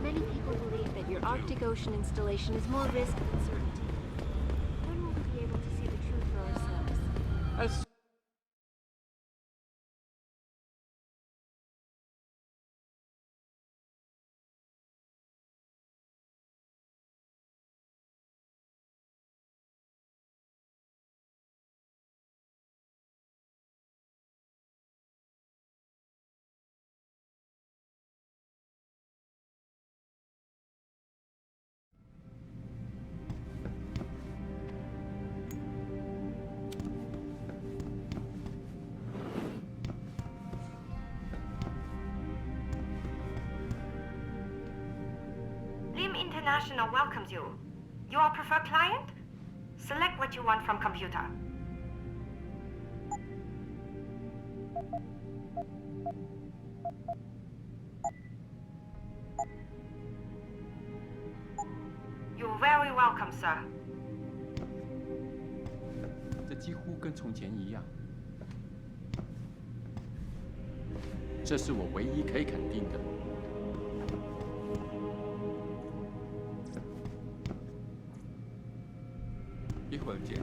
Many people believe that your Arctic Ocean installation is more risk than certainty. When will we be able to see the truth for ourselves? As International welcomes you. You are preferred client? Select what you want from computer. You're very welcome, sir. 这几乎跟从前一样。这是我唯一可以肯定的。一会儿见。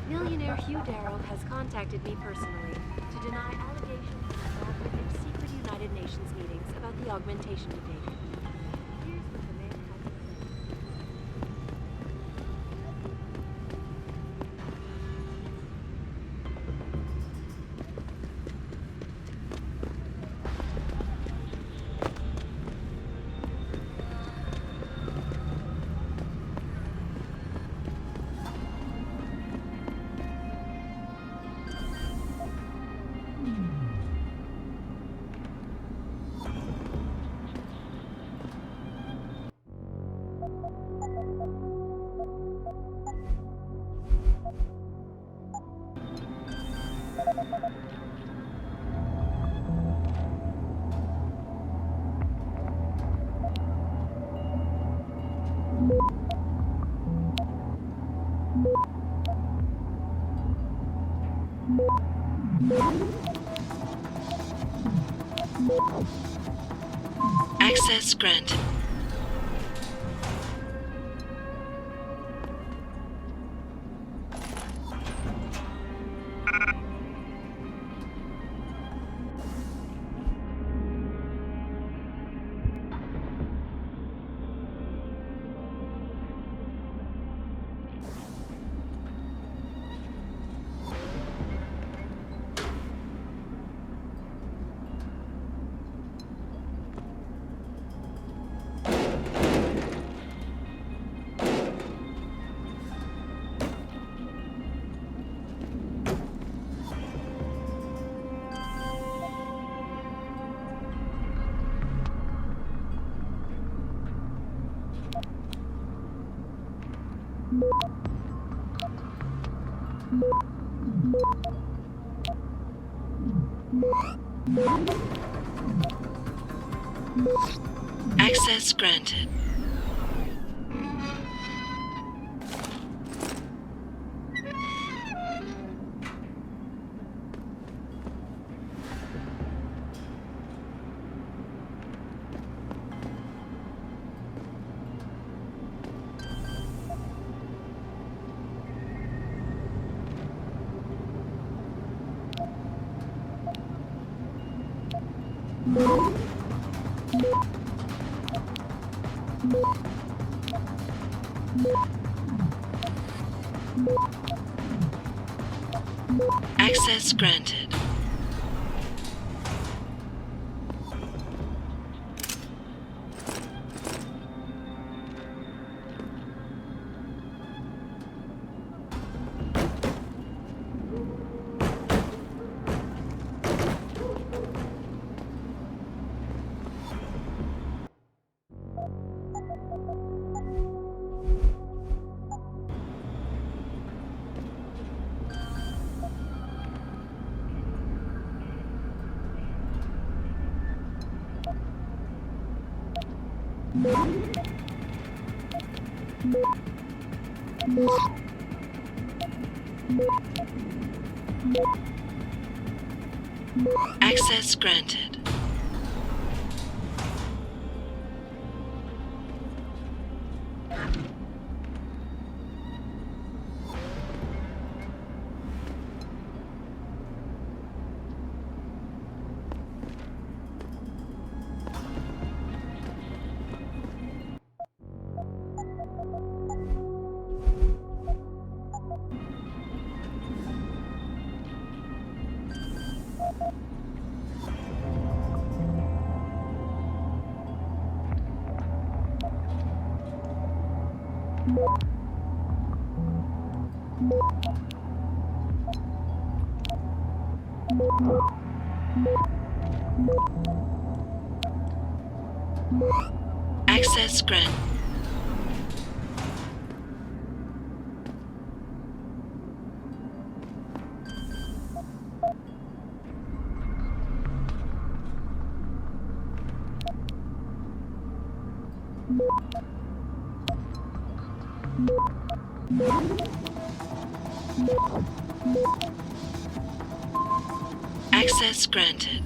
Millionaire Hugh Darrow has contacted me personally to deny allegations involved in secret United Nations meetings about the augmentation debate. Here's what the man has to say. Access granted. Access granted. Access granted. Access granted. Access granted. Access granted.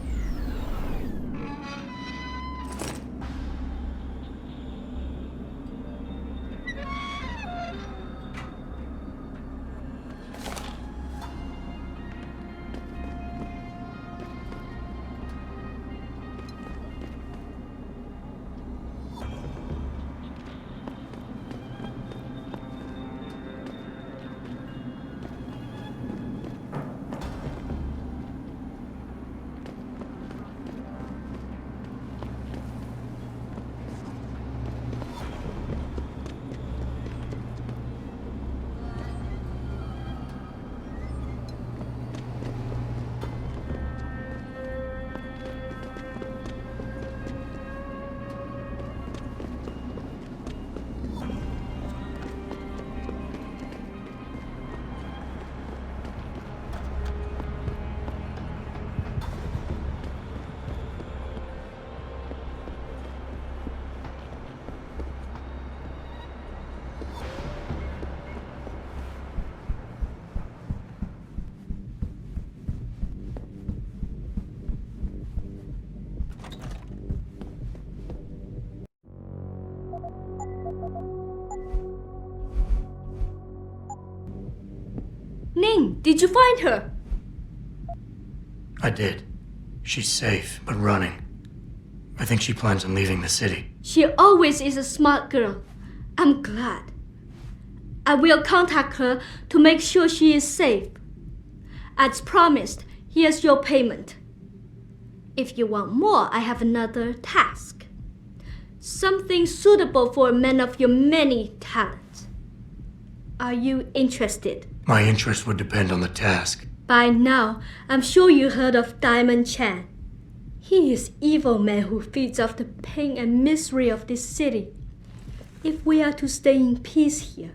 Did you find her? I did. She's safe, but running. I think she plans on leaving the city. She always is a smart girl. I'm glad. I will contact her to make sure she is safe. As promised, here's your payment. If you want more, I have another task. Something suitable for a man of your many talents. Are you interested? My interest would depend on the task. By now, I'm sure you heard of Diamond Chan. He is evil man who feeds off the pain and misery of this city. If we are to stay in peace here,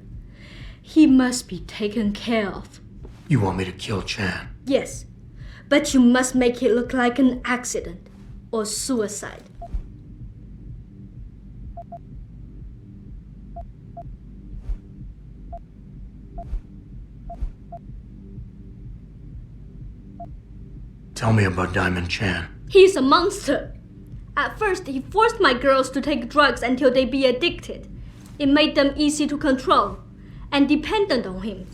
he must be taken care of. You want me to kill Chan? Yes, but you must make it look like an accident or suicide. Tell me about Diamond Chan. He's a monster. At first, he forced my girls to take drugs until they be addicted. It made them easy to control and dependent on him.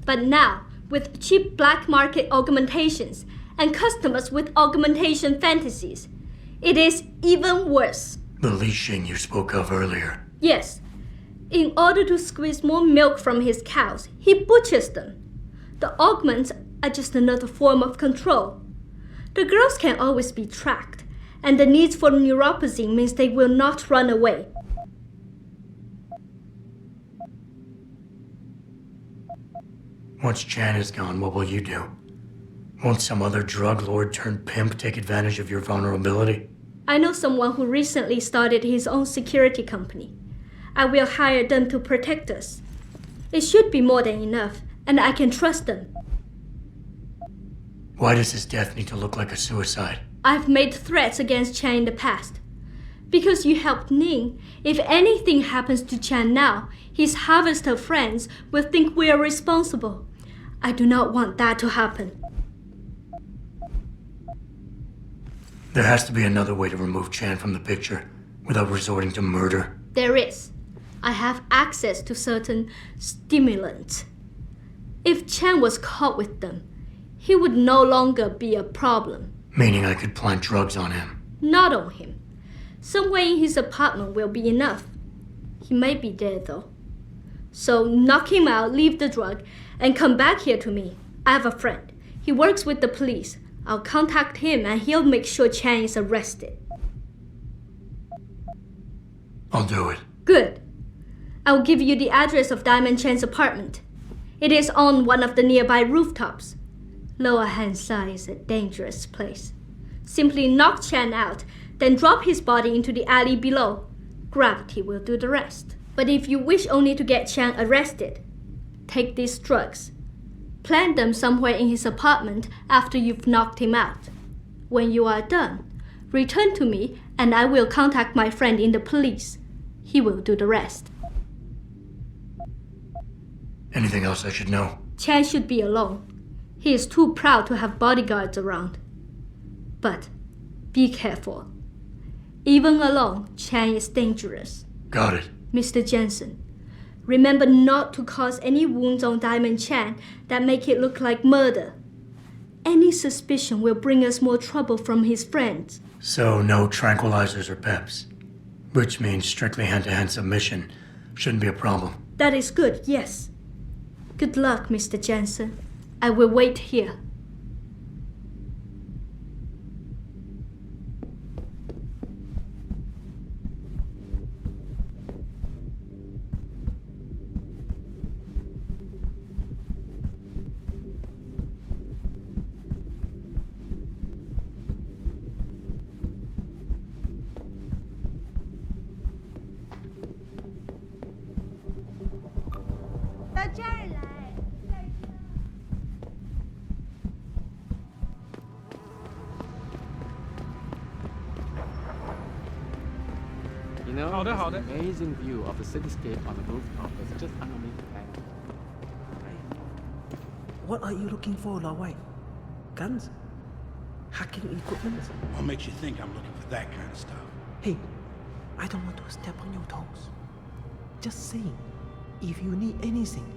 But now, with cheap black market augmentations and customers with augmentation fantasies, it is even worse. The leashing you spoke of earlier. Yes. In order to squeeze more milk from his cows, he butchers them. The augments are just another form of control. The girls can always be tracked, and the need for neuropathy means they will not run away. Once Chan is gone, what will you do? Won't some other drug lord turned pimp take advantage of your vulnerability? I know someone who recently started his own security company. I will hire them to protect us. It should be more than enough, and I can trust them. Why does his death need to look like a suicide? I've made threats against Chan in the past. Because you helped Ning, if anything happens to Chan now, his harvester friends will think we are responsible. I do not want that to happen. There has to be another way to remove Chan from the picture without resorting to murder. There is. I have access to certain stimulants. If Chan was caught with them, he would no longer be a problem. Meaning I could plant drugs on him? Not on him. Somewhere in his apartment will be enough. He may be dead though. So knock him out, leave the drug, and come back here to me. I have a friend. He works with the police. I'll contact him and he'll make sure Chan is arrested. I'll do it. Good. I will give you the address of Diamond Chan's apartment. It is on one of the nearby rooftops. Lower Hansa is a dangerous place. Simply knock Chan out, then drop his body into the alley below. Gravity will do the rest. But if you wish only to get Chan arrested, take these drugs. Plant them somewhere in his apartment after you've knocked him out. When you are done, return to me and I will contact my friend in the police. He will do the rest. Anything else I should know? Chan should be alone. He is too proud to have bodyguards around. But be careful. Even alone, Chan is dangerous. Got it. Mr. Jensen, remember not to cause any wounds on Diamond Chan that make it look like murder. Any suspicion will bring us more trouble from his friends. So no tranquilizers or peps. Which means strictly hand-to-hand submission shouldn't be a problem. That is good, yes. Good luck, Mr. Jensen. I will wait here. You know, this amazing view of the cityscape on the rooftop is just underneath the bank. What are you looking for, La White? Guns? Hacking equipment? What makes you think I'm looking for that kind of stuff? Hey, I don't want to step on your toes. Just saying, if you need anything,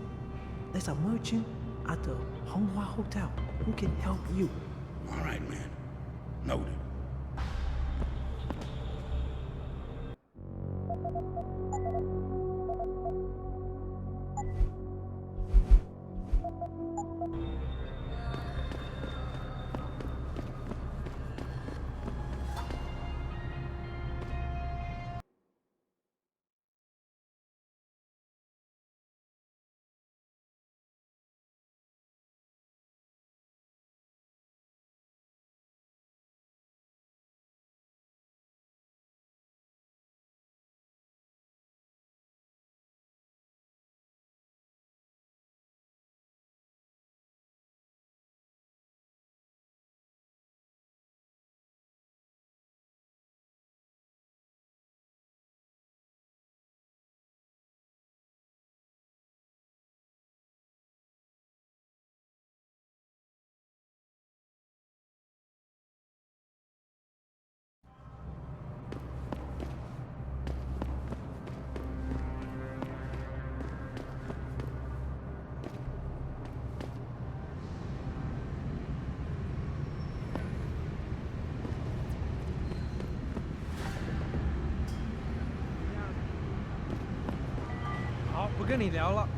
there's a merchant at the Honghua Hotel who can help you. All right, man. Noted. Hả? 不跟你聊了。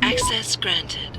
Access granted.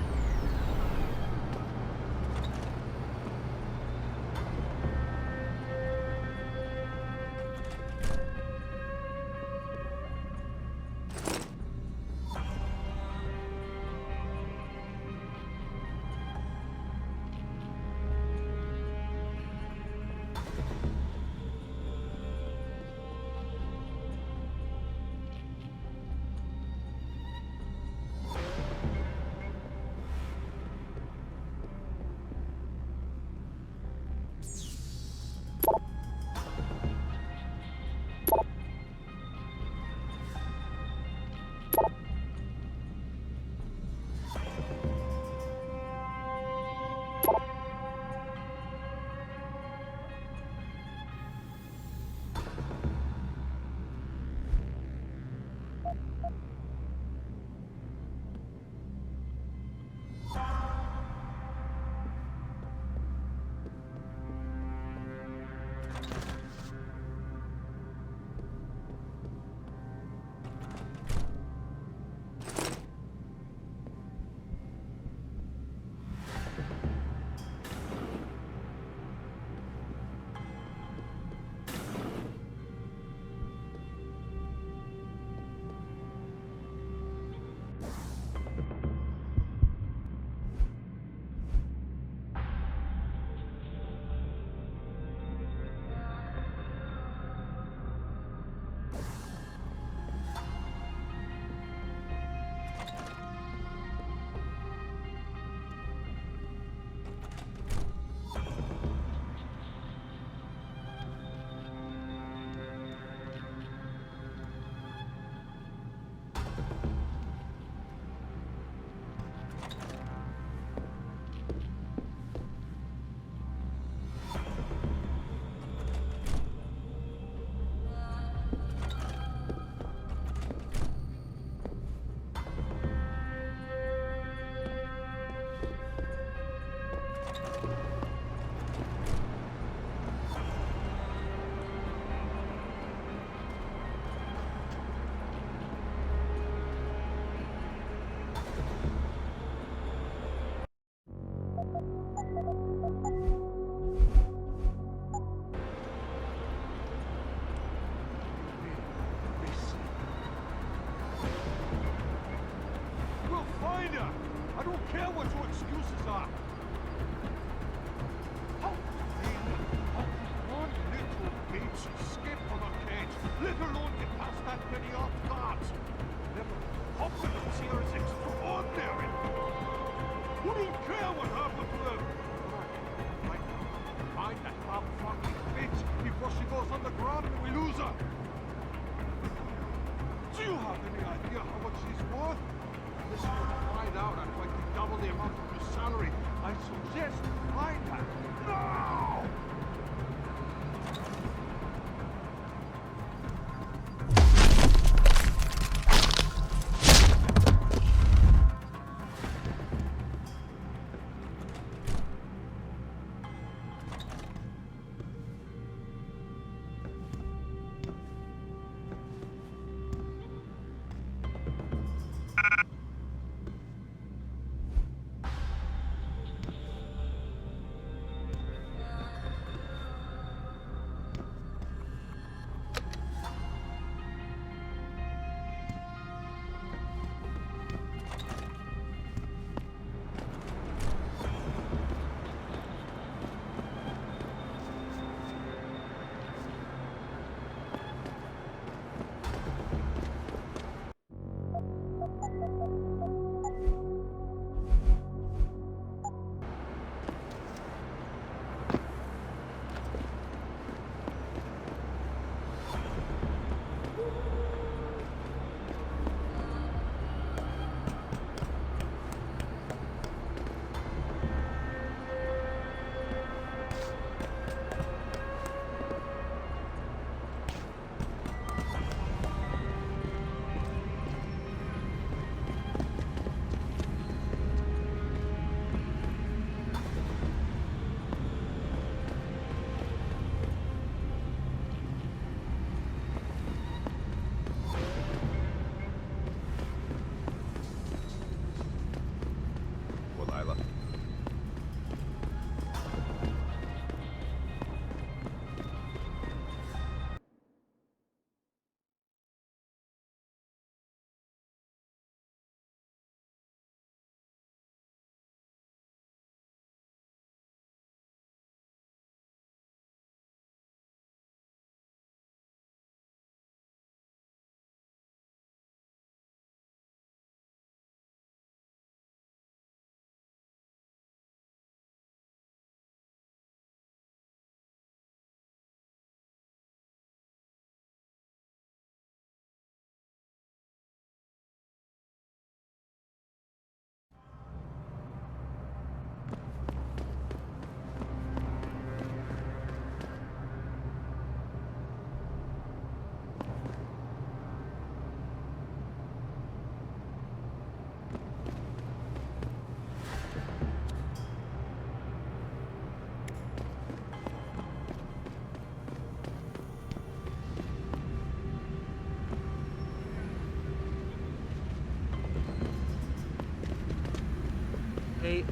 Hey, do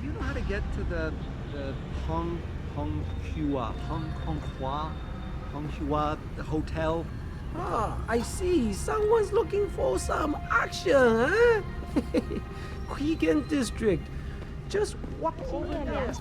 you know how to get to the Honghua hotel? Ah, I see. Someone's looking for some action, huh? Weekend district. Just walk over there.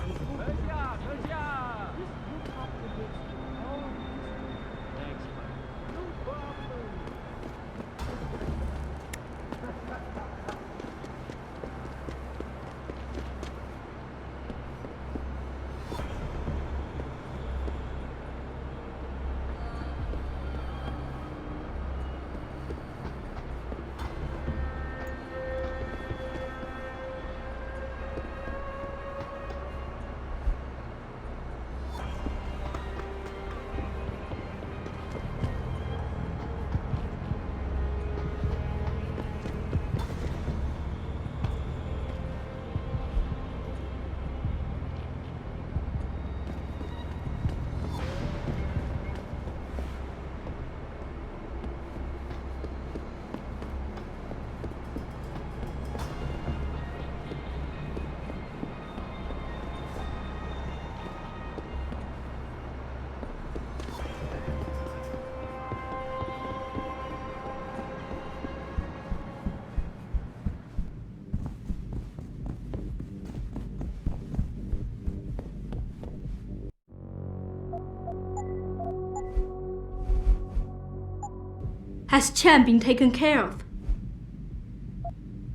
Has Chen been taken care of?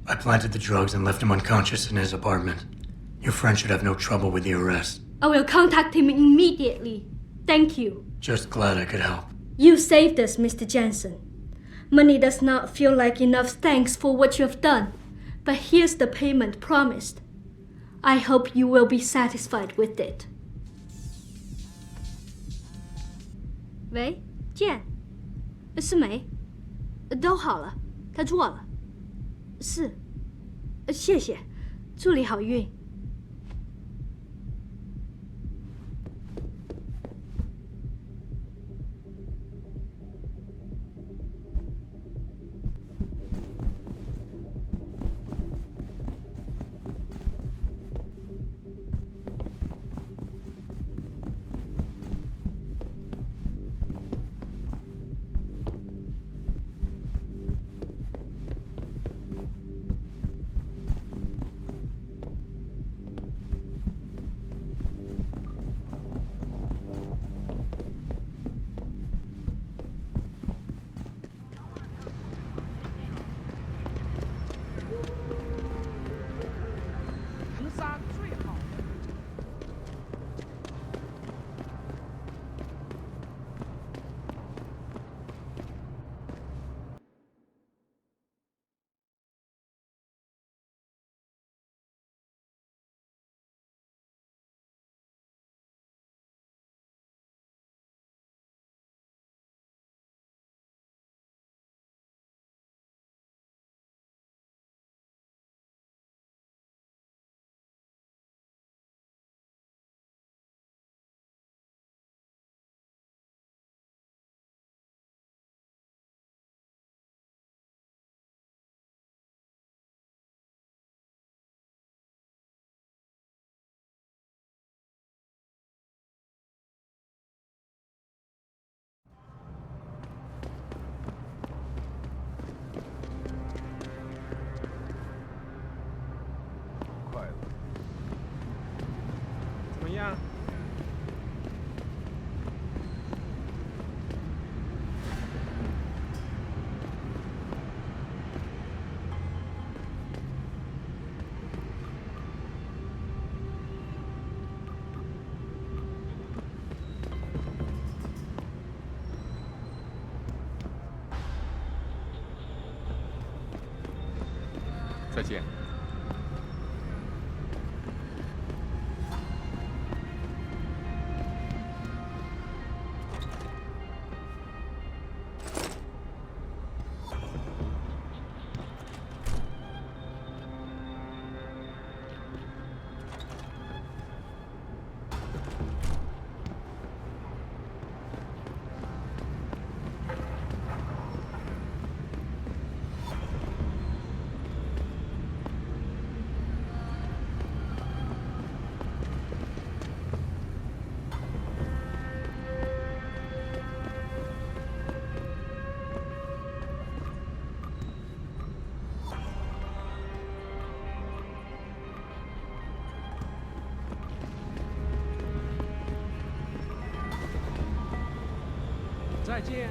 I planted the drugs and left him unconscious in his apartment. Your friend should have no trouble with the arrest. I will contact him immediately. Thank you. Just glad I could help. You saved us, Mr. Jensen. Money does not feel like enough thanks for what you have done, but here's the payment promised. I hope you will be satisfied with it. 喂，健，是梅，都好了，他做了，是，谢谢，祝你好运。怎么样？再见。见。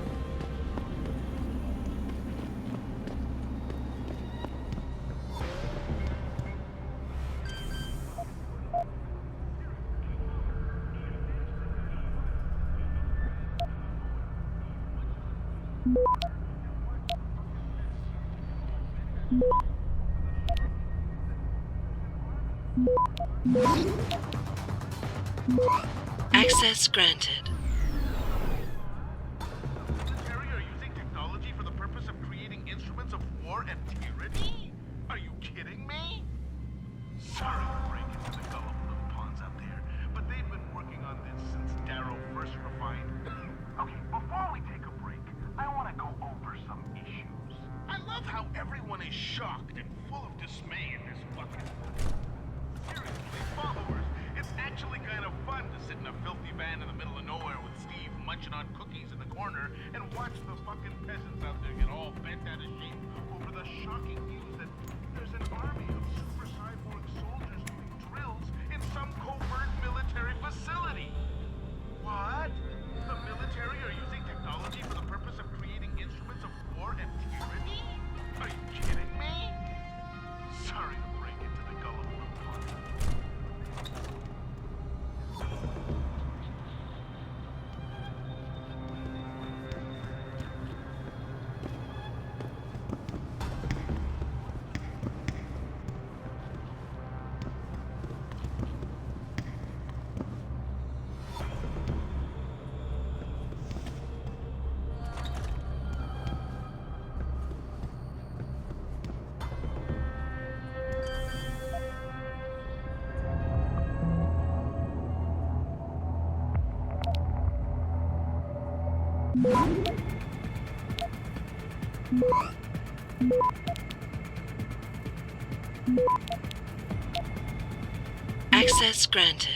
Access granted. Military are using technology for the purpose of creating instruments of war and tyranny? Are you kidding me? Sorry to break into the gullible little pawns out there, but they've been working on this since Darrow first refined. Okay, before we take a break, I want to go over some issues. I love how everyone is shocked and full of dismay in this fucking... Seriously, followers, it's actually kind of fun to sit in a filthy van in the middle of nowhere with Steve munching on cookies in the corner and watch the fucking peasants out there get all bent out of shape over the shocking news that there's an army of super cyborg soldiers doing drills in some covert military facility. What? The military are using technology for the purpose of creating instruments of war and tyranny? Are you kidding me? Sorry to break into the gullible little pawns. Access granted.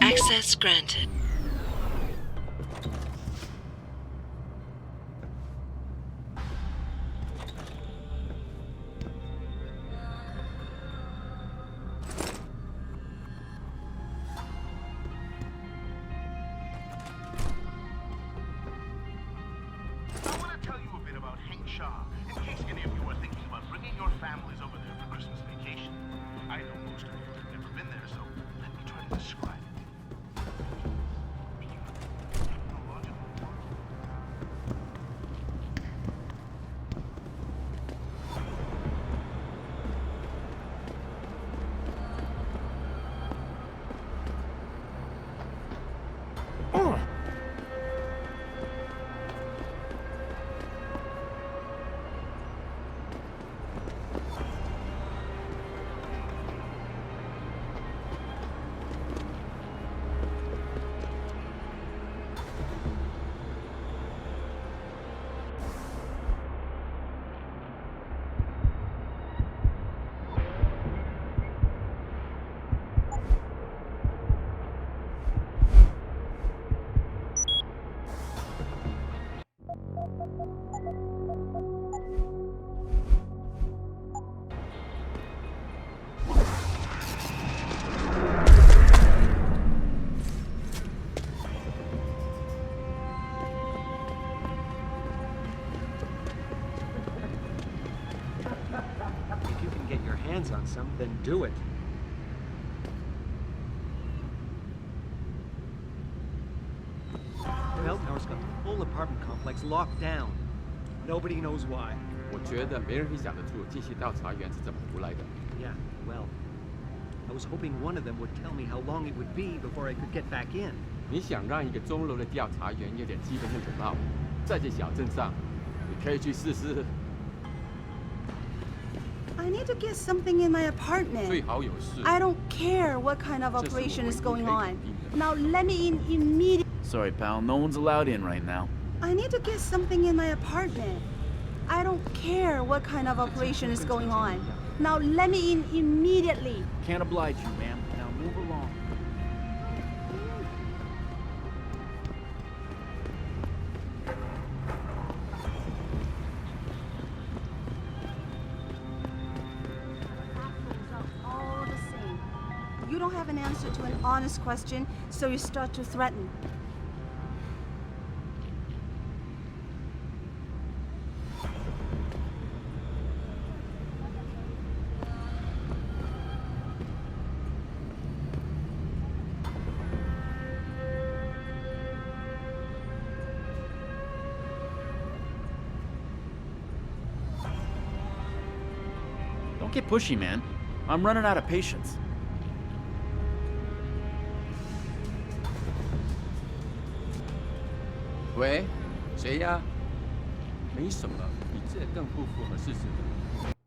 Access granted. On some, then do it. cell tower's got the whole apartment complex locked down. Nobody knows why. 我觉得没人会想得出这些调查员是怎么胡来的。 Yeah, well, I was hoping one of them would tell me how long it would be before I could get back in. 你想让一个钟楼的调查员有点基本的礼貌，在这小镇上，你可以去试试。 I need to get something in my apartment. 最好有事。 I don't care what kind of operation is going on. Now let me in immediately. Sorry, pal. No one's allowed in right now. I need to get something in my apartment. I don't care what kind of operation is going on. Now let me in immediately. Can't oblige you, ma'am. Now move along. All the same. You don't have an answer to an honest question, so you start to threaten. Don't get pushy, man. I'm running out of patience. 喂，谁呀？没什么，比这更不符合事实的。